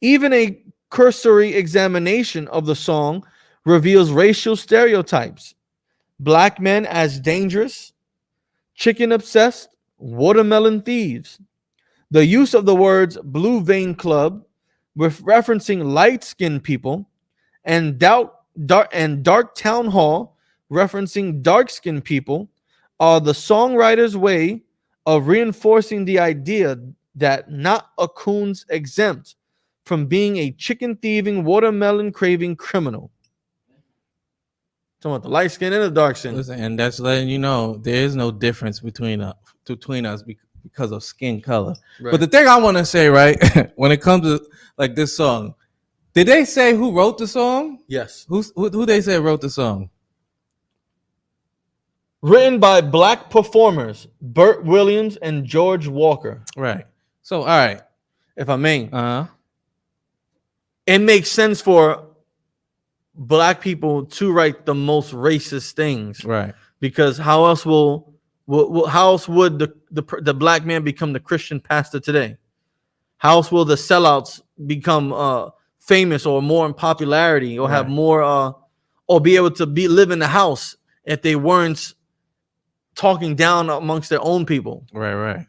Even a cursory examination of the song reveals racial stereotypes. Black men as dangerous, chicken obsessed, watermelon thieves. The use of the words blue vein club, with referencing light skinned people, and dark town hall, referencing dark skinned people, are the songwriter's way of reinforcing the idea that not a coon's exempt from being a chicken thieving, watermelon craving criminal. Talking about the light skin and the dark skin. Listen, and that's letting you know there is no difference between us because of skin color. Right. But the thing I want to say, right, when it comes to like this song, did they say who wrote the song? Yes. Who they say wrote the song? Written by black performers Burt Williams and George Walker. Right. So, all right. If I may, Uh-huh. it makes sense for black people to write the most racist things, Right. because how else how else would the black man become the Christian pastor today? How else will the sellouts become famous or more in popularity or have Right. more or be able to live in the house if they weren't talking down amongst their own people? Right.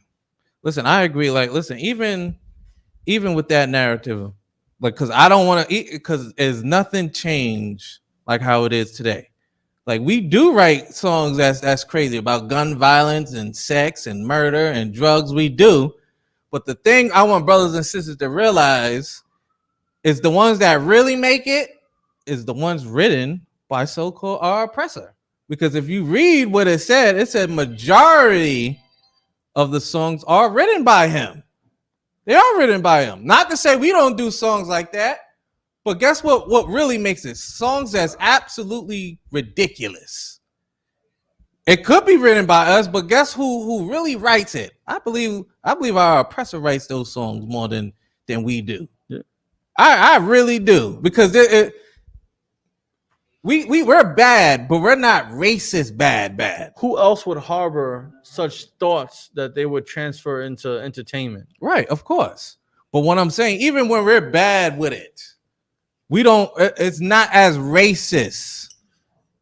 Listen, I agree. Like, listen, even with that narrative, like, because I don't want to eat, because there's nothing changed like how it is today. Like, we do write songs that's crazy about gun violence and sex and murder and drugs. We do, but the thing I want brothers and sisters to realize is the ones that really make it is the ones written by so-called our oppressor. Because if you read what it said majority of the songs are written by him. They are written by him. Not to say we don't do songs like that, but guess what? What really makes it? Songs that's absolutely ridiculous. It could be written by us, but guess who really writes it? I believe our oppressor writes those songs more than we do. Yeah. I really do, because we're bad, but we're not racist bad. Who else would harbor such thoughts that they would transfer into entertainment? Right, of course. But what I'm saying, even when we're bad with it, we don't. It's not as racist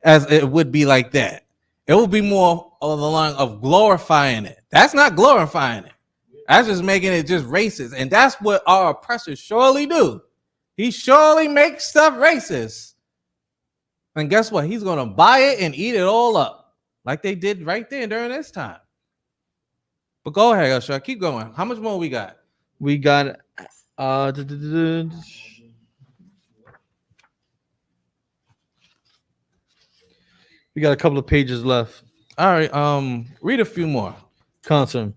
as it would be like that. It will be more on the line of glorifying it. That's not glorifying it. That's just making it just racist, and that's what our oppressors surely do. He surely makes stuff racist. And guess what? He's gonna buy it and eat it all up, like they did right there during this time. But go ahead, Usher. Keep going. How much more we got? We got we got a couple of pages left. All right. Read a few more. Concert.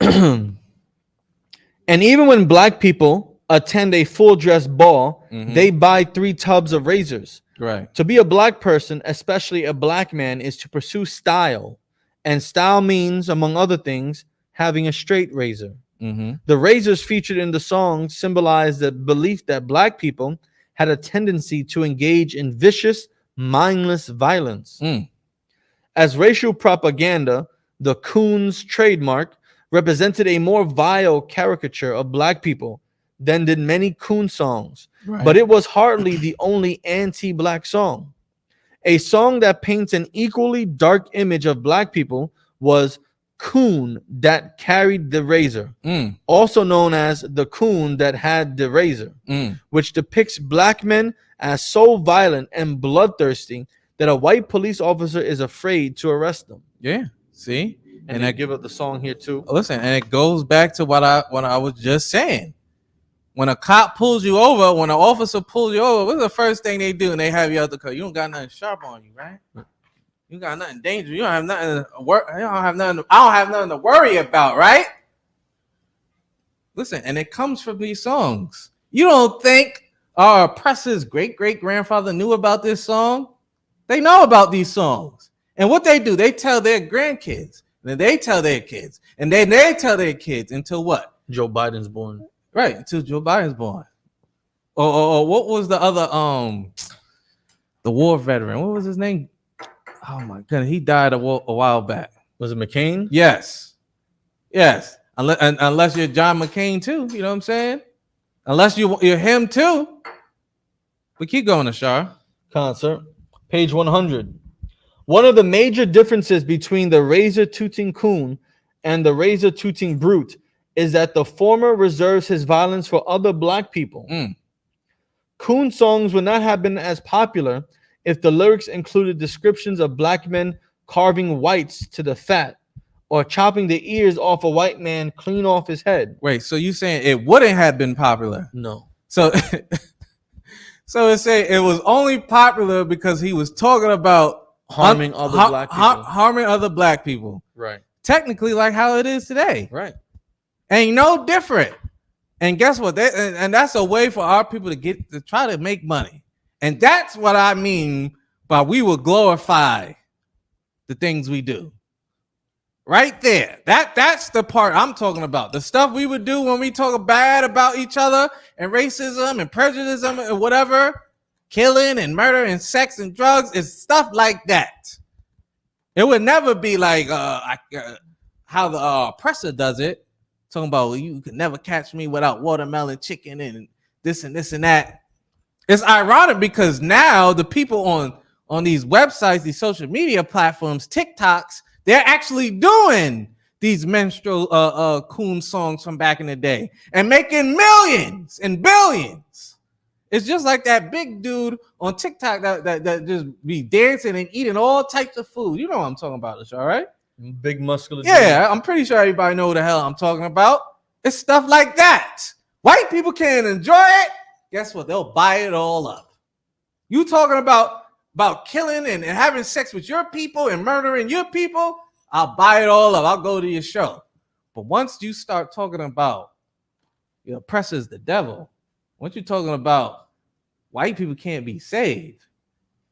And even when black people attend a full dress ball, they buy 3 tubs of razors. Right. To be a black person, especially a black man, is to pursue style. And style means, among other things, having a straight razor. The razors featured in the song symbolize the belief that black people had a tendency to engage in vicious, mindless violence. As racial propaganda, the coon's trademark represented a more vile caricature of black people than did many coon songs. Right. But it was hardly the only anti-black song. A song that paints an equally dark image of black people was Coon That Carried the Razor, also known as The Coon That Had the Razor, which depicts black men as so violent and bloodthirsty that a white police officer is afraid to arrest them. Yeah. See? And I give up the song here too. Listen, and it goes back to what I was just saying. When a cop pulls you over, when an officer pulls you over, what's the first thing they do? And they have you out the car. You don't got nothing sharp on you, right? You got nothing dangerous. You don't have nothing to work. I don't have nothing to worry about, right? Listen, and it comes from these songs. You don't think our oppressor's great-great-grandfather knew about this song? They know about these songs. And what they do, they tell their grandkids. Then they tell their kids. And then they tell their kids until what? Joe Biden's born. Right, until Joe Biden's born. Or what was the other the war veteran. What was his name? Oh my goodness, he died a while back. Was it McCain? Yes, yes. Unless you're John McCain too, you know what I'm saying? Unless you're him too. But keep going, Ashar. Concert, page 100. One of the major differences between the Razor-Toting coon and the Razor-Toting brute is that the former reserves his violence for other black people. Coon songs would not have been as popular if the lyrics included descriptions of black men carving whites to the fat or chopping the ears off a white man clean off his head. Wait, so you saying it wouldn't have been popular? No. So, so it's saying it was only popular because he was talking about Harming other black people. harming other black people. Right. Technically, like how it is today. Right. Ain't no different. And guess what? And that's a way for our people to try to make money. And that's what I mean by we will glorify the things we do. Right there. That's the part I'm talking about. The stuff we would do when we talk bad about each other and racism and prejudice and whatever, killing and murder and sex and drugs, is stuff like that. It would never be like how the oppressor does it. Talking about, well, you could never catch me without watermelon chicken and this and that. It's ironic because now the people on these websites, these social media platforms, TikToks, they're actually doing these menstrual coon songs from back in the day and making millions and billions. It's just like that big dude on TikTok that just be dancing and eating all types of food. You know what I'm talking about, this, all right? Big muscular. Yeah, I'm pretty sure everybody know what the hell I'm talking about. It's stuff like that. White people can't enjoy it. Guess what? They'll buy it all up. You talking about killing and having sex with your people and murdering your people, I'll buy it all up. I'll go to your show. But once you start talking about your oppressor's the devil, once you're talking about white people can't be saved,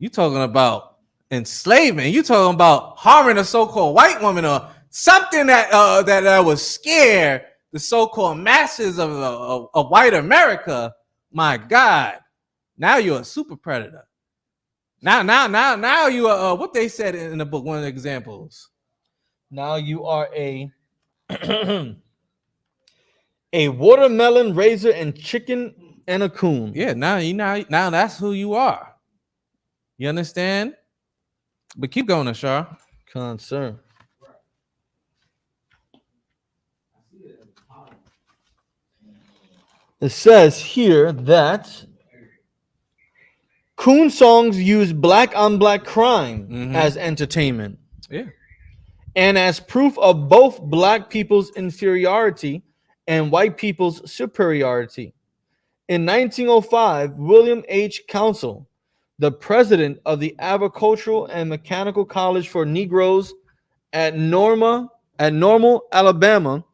you talking about enslavement, you talking about harming a so-called white woman or something that would scare the so-called masses of white America. My God, now you're a super predator. Now you are what they said in the book, one of the examples. Now you are a a watermelon, razor, and chicken and a coon. Yeah, now that's who you are. You understand? But keep going, Ashar. Concern. It says here that coon songs use black on black crime as entertainment. Yeah. And as proof of both black people's inferiority and white people's superiority. In 1905, William H. Council, the president of the Agricultural and Mechanical College for Negroes at Normal, Alabama,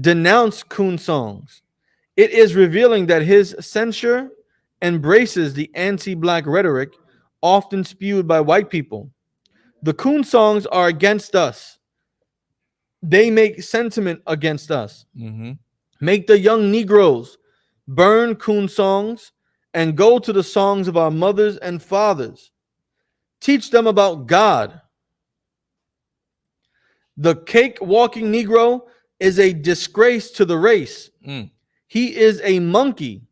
denounced coon songs. It is revealing that his censure embraces the anti-black rhetoric often spewed by white people. The coon songs are against us. They make sentiment against us. Make the young Negroes burn coon songs and go to the songs of our mothers and fathers. Teach them about God. The cake-walking Negro is a disgrace to the race. He is a monkey.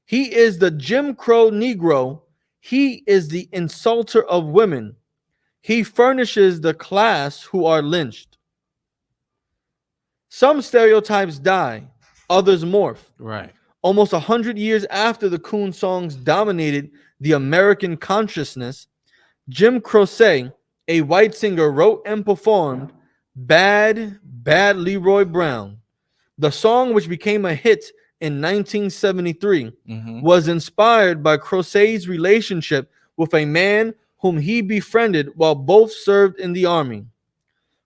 He is the Jim Crow Negro. He is the insulter of women. He furnishes the class who are lynched. Some stereotypes die, others morph. Right. Almost 100 years after the coon songs dominated the American consciousness, Jim Croce, a white singer, wrote and performed Bad, Bad Leroy Brown. The song, which became a hit in 1973, was inspired by Croce's relationship with a man whom he befriended while both served in the army.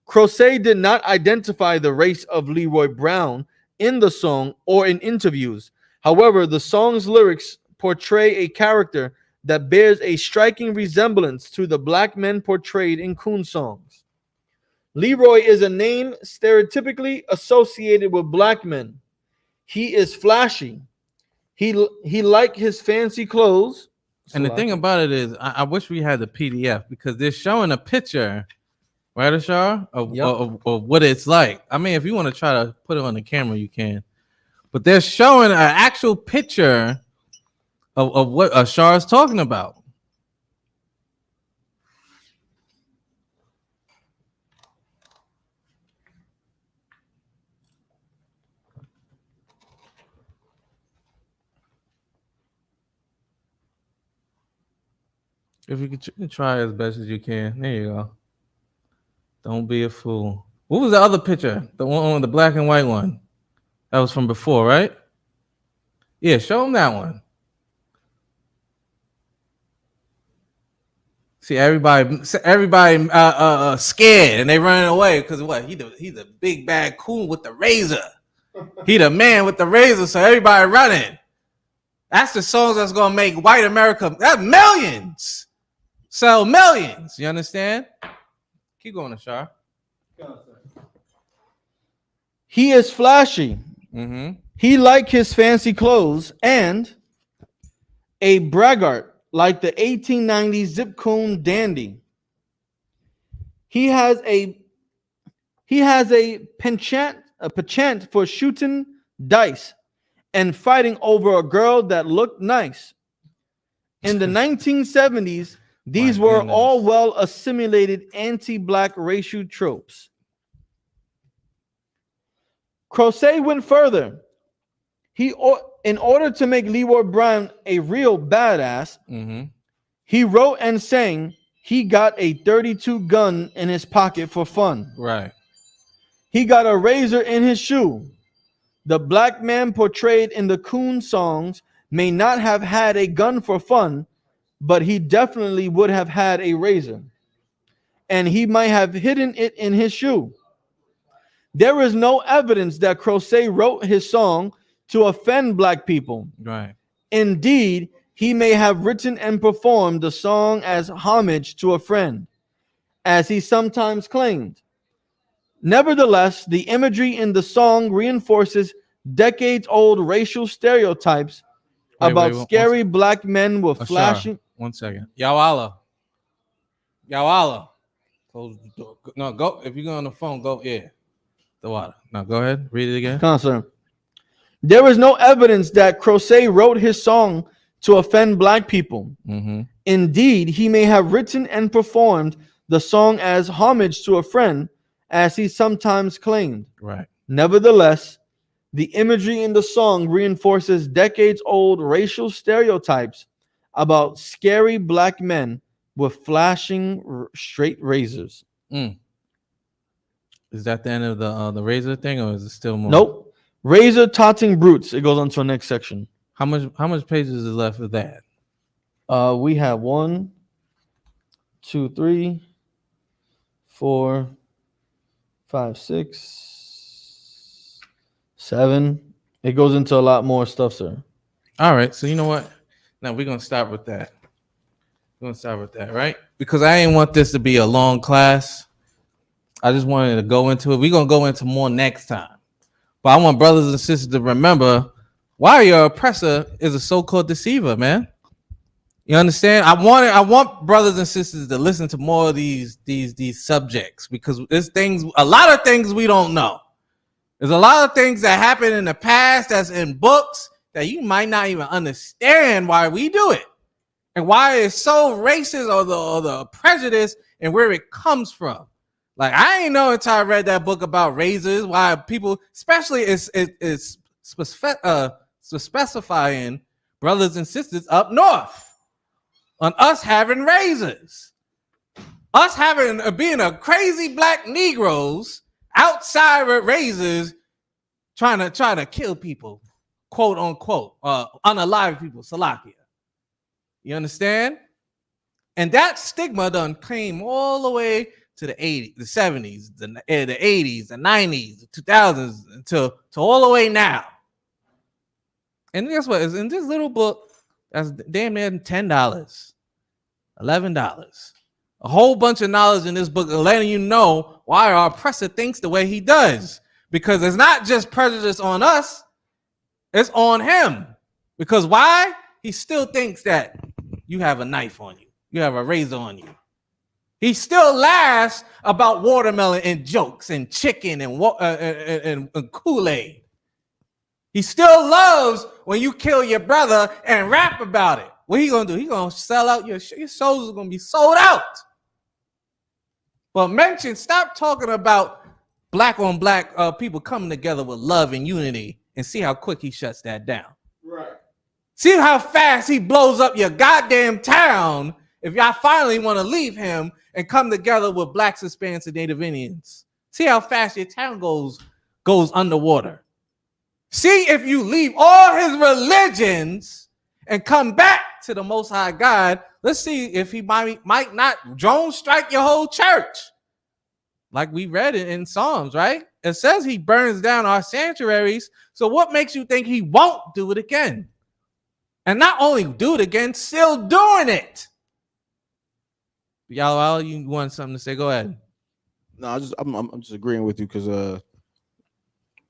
Croce did not identify the race of Leroy Brown in the song or in interviews. However, the song's lyrics portray a character that bears a striking resemblance to the black men portrayed in coon songs. Leroy is a name stereotypically associated with black men. He is flashy. He like his fancy clothes. And the thing about it is, I wish we had the PDF because they're showing a picture, right, Ashar, of what it's like. I mean, if you want to try to put it on the camera, you can. But they're showing an actual picture of what Ashar is talking about. If you could try as best as you can. There you go. Don't be a fool. What was the other picture? The one on the black and white one. That was from before, right? Yeah, show them that one. See, everybody scared and they running away because what? He's a big bad coon with the razor. He the man with the razor, so everybody running. That's the songs that's gonna make white America. That's millions. Sell millions. You understand? Keep going, Ashar. He is flashy. Mm-hmm. He like his fancy clothes and a braggart like the 1890s zip coon dandy. He has a penchant for shooting dice and fighting over a girl that looked nice. In the 1970s, these were all well assimilated anti-black racial tropes. Crozet went further. In order to make Leroy Brown a real badass, he wrote and sang he got a .32 gun in his pocket for fun. Right. He got a razor in his shoe. The black man portrayed in the coon songs may not have had a gun for fun, but he definitely would have had a razor. And he might have hidden it in his shoe. There is no evidence that Crozet wrote his song to offend black people. Right. Indeed, he may have written and performed the song as homage to a friend, as he sometimes claimed. Nevertheless, the imagery in the song reinforces decades-old racial stereotypes about scary black men with flashing. 1 second. Yawala. Close the door. No, go. If you go on the phone, go. Yeah. The water. Now go ahead. Read it again. Concern. There is no evidence that Crozet wrote his song to offend black people. Indeed, he may have written and performed the song as homage to a friend, as he sometimes claimed. Right. Nevertheless, the imagery in the song reinforces decades-old racial stereotypes about scary black men with flashing straight razors. Is that the end of the razor thing, or is it still more? Nope. Razor-Toting brutes. It goes on to the next section. How much pages is left of that? We have 1, 2, 3, 4, 5, 6, 7. It goes into a lot more stuff, sir. All right. So you know what? Now we're gonna start with that. Right? Because I didn't want this to be a long class. I just wanted to go into it. We're gonna go into more next time. But I want brothers and sisters to remember why your oppressor is a so-called deceiver, man. You understand? I want brothers and sisters to listen to more of these subjects, because there's a lot of things we don't know. There's a lot of things that happened in the past that's in books that you might not even understand why we do it and why it's so racist, or the prejudice and where it comes from. Like, I ain't know until I read that book about razors, why people, especially it's specifying brothers and sisters up north on us having razors, us being a crazy black Negroes outside with razors, trying to kill people, quote unquote, unalive people, Salakia. You understand? And that stigma done came all the way to the 80s, the 70s, the 80s, the 90s, the 2000s, to all the way now. And guess what? It's in this little book that's damn near $10, $11. A whole bunch of knowledge in this book letting you know why our oppressor thinks the way he does. Because it's not just prejudice on us, it's on him. Because why? He still thinks that you have a knife on you. You have a razor on you. He still laughs about watermelon and jokes and chicken and Kool-Aid. He still loves when you kill your brother and rap about it. What he gonna do? He gonna sell out your souls are gonna be sold out. But stop talking about black on black people coming together with love and unity, and see how quick he shuts that down. Right. See how fast he blows up your goddamn town if y'all finally want to leave him and come together with blacks, Hispanics, and Native Indians. See how fast your town goes underwater. See if you leave all his religions and come back to the Most High God. Let's see if he might not drone strike your whole church. Like we read it in Psalms, right? It says he burns down our sanctuaries. So what makes you think he won't do it again? And not only do it again, still doing it. Y'all, you want something to say? Go ahead. No, I'm just agreeing with you because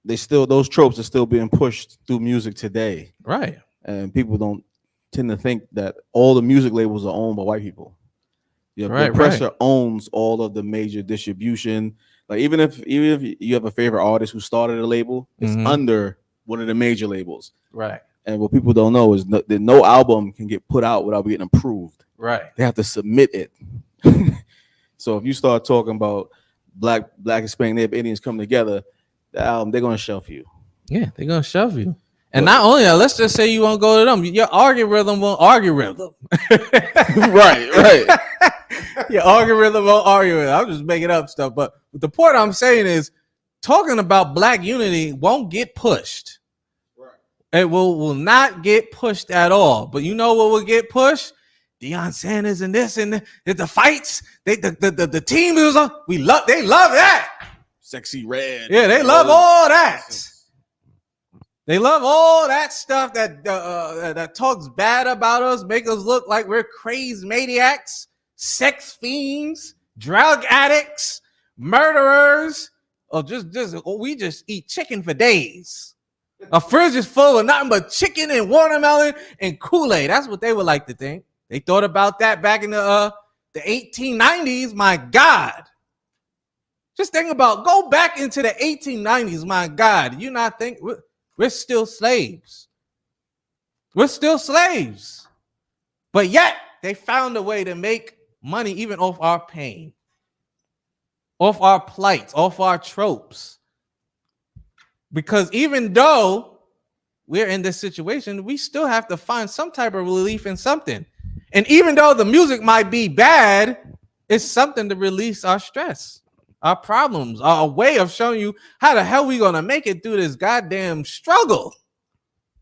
those tropes are still being pushed through music today, Right. and people don't tend to think that all the music labels are owned by white people. Yeah, Right, Pressure owns all of the major distribution. Like even if you have a favorite artist who started a label, it's under one of the major labels. Right. And what people don't know is that no album can get put out without getting approved. Right. They have to submit it. So if you start talking about black, Hispanic, Native Indians coming together, the album, they're gonna shelf you. Yeah, they're gonna shove you. And not only that, let's just say you won't go to them. Your algorithm won't argue rhythm. right. Your algorithm won't argue with it. I'm just making up stuff. But the point I'm saying is talking about black unity won't get pushed. Right. It will not get pushed at all. But you know what will get pushed? Deion Sanders and this and the fights. The team is they love that. Sexy Red. Yeah, they love all that. They love all that stuff that talks bad about us, make us look like we're crazy maniacs, sex fiends, drug addicts, murderers, or we just eat chicken for days. A fridge is full of nothing but chicken and watermelon and Kool-Aid. That's what they would like to think. They thought about that back in the 1890s. My God. Just think about, go back into the 1890s. My God, you not think we're still slaves. We're still slaves. But yet they found a way to make money even off our pain, off our plight, off our tropes. Because even though we're in this situation, we still have to find some type of relief in something. And even though the music might be bad, it's something to release our stress, our problems, our way of showing you how the hell we gonna make it through this goddamn struggle.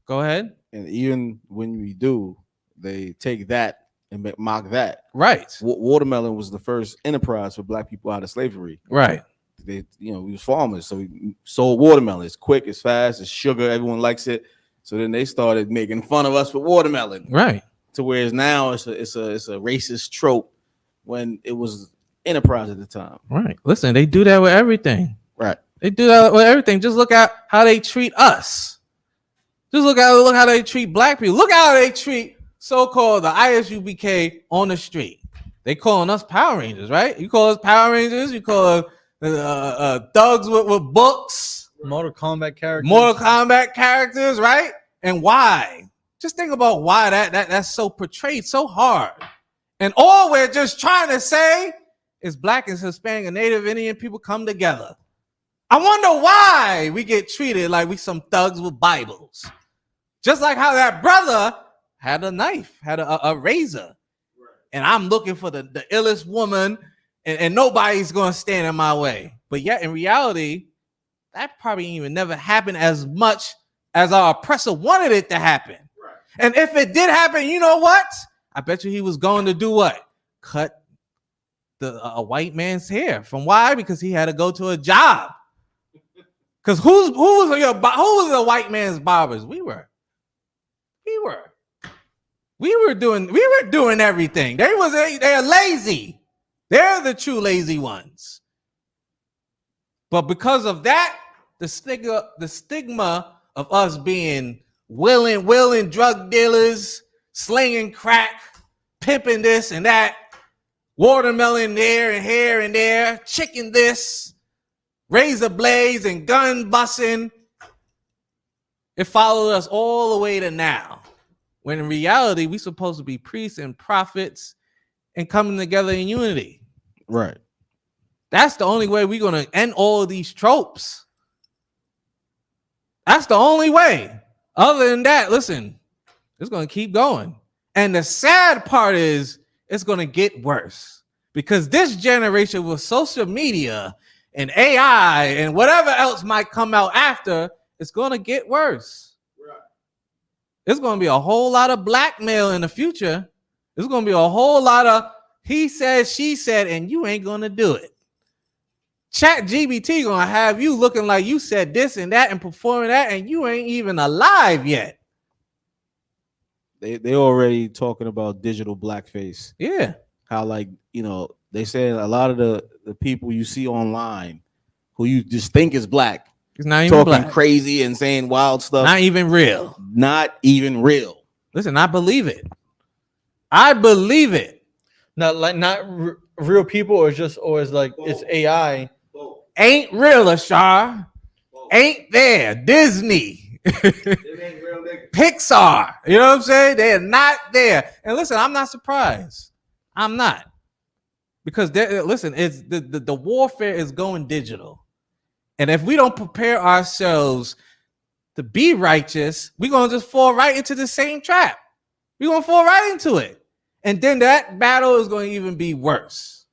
Go ahead. And even when we do, they take that and mock that. Right. Watermelon was the first enterprise for black people out of slavery. Right. We was farmers, so we sold watermelon. It's quick, it's fast, it's sugar, everyone likes it. So then they started making fun of us for watermelon. Right. To whereas now it's a racist trope when it was enterprise at the time. Right. Listen, they do that with everything. Right. They do that with everything. Just look at how they treat us. Just look how they treat black people. Look how they treat so-called the ISUPK on the street. They calling us Power Rangers, right? You call us Power Rangers. You call us thugs with books. Mortal Kombat characters, right? And why? Just think about why that's so portrayed so hard. And all we're just trying to say is black and Hispanic and Native Indian people come together. I wonder why we get treated like we some thugs with Bibles. Just like how that brother had a knife, had a razor. And I'm looking for the illest woman and nobody's going to stand in my way. But yet in reality, that probably even never happened as much as our oppressor wanted it to happen. Right. And if it did happen, you know what? I bet you he was going to do what? Cut a white man's hair. From why? Because he had to go to a job. Because who was the white man's barbers? We were doing everything. They're lazy. They're the true lazy ones. But because of that, the stigma of us being willing drug dealers, slinging crack, pimping this and that, watermelon there and here and there, chicken this, razor blades and gun busting. It followed us all the way to now, when in reality, we supposed to be priests and prophets and coming together in unity. Right. That's the only way we're going to end all of these tropes. That's the only way. Other than that, listen, it's going to keep going. And the sad part is it's going to get worse because this generation with social media and AI and whatever else might come out after, it's going to get worse. Right. It's going to be a whole lot of blackmail in the future. It's going to be a whole lot of he said, she said, and you ain't going to do it. Chat GBT going to have you looking like you said this and that and performing that, and you ain't even alive yet. They already talking about digital blackface. Yeah. How, like, you know, they say a lot of the people you see online who you just think is black, it's not even talking black. crazy and saying wild stuff. Not even real. Not even real. Listen, I believe it. I believe it. Not real people, or is like it's AI. Ain't real, Ashar. Ain't there. Disney. Pixar. You know what I'm saying? They're not there. And listen, I'm not surprised. I'm not. Because listen, it's the warfare is going digital. And if we don't prepare ourselves to be righteous, we're going to just fall right into the same trap. We're going to fall right into it. And then that battle is going to even be worse.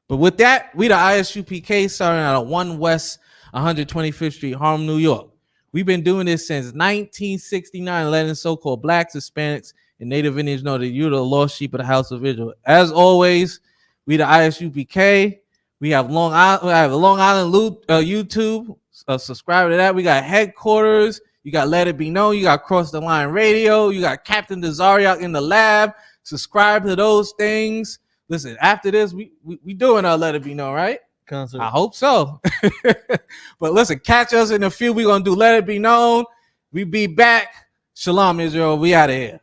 But with that, we the ISUPK starting out of 1 West 125th Street, Harlem, New York. We've been doing this since 1969, letting so-called blacks, Hispanics, and Native Indians know that you're the lost sheep of the house of Israel. As always, we the ISUPK. We have Long Island YouTube. Subscribe to that. We got headquarters. You got Let It Be Known. You got Cross the Line Radio. You got Captain Desariak in the lab. Subscribe to those things. Listen, after this, we doing our Let It Be Known, right? Concert. I hope so. But listen, catch us in the field. We're going to do Let It Be Known. We be back. Shalom, Israel. We out of here.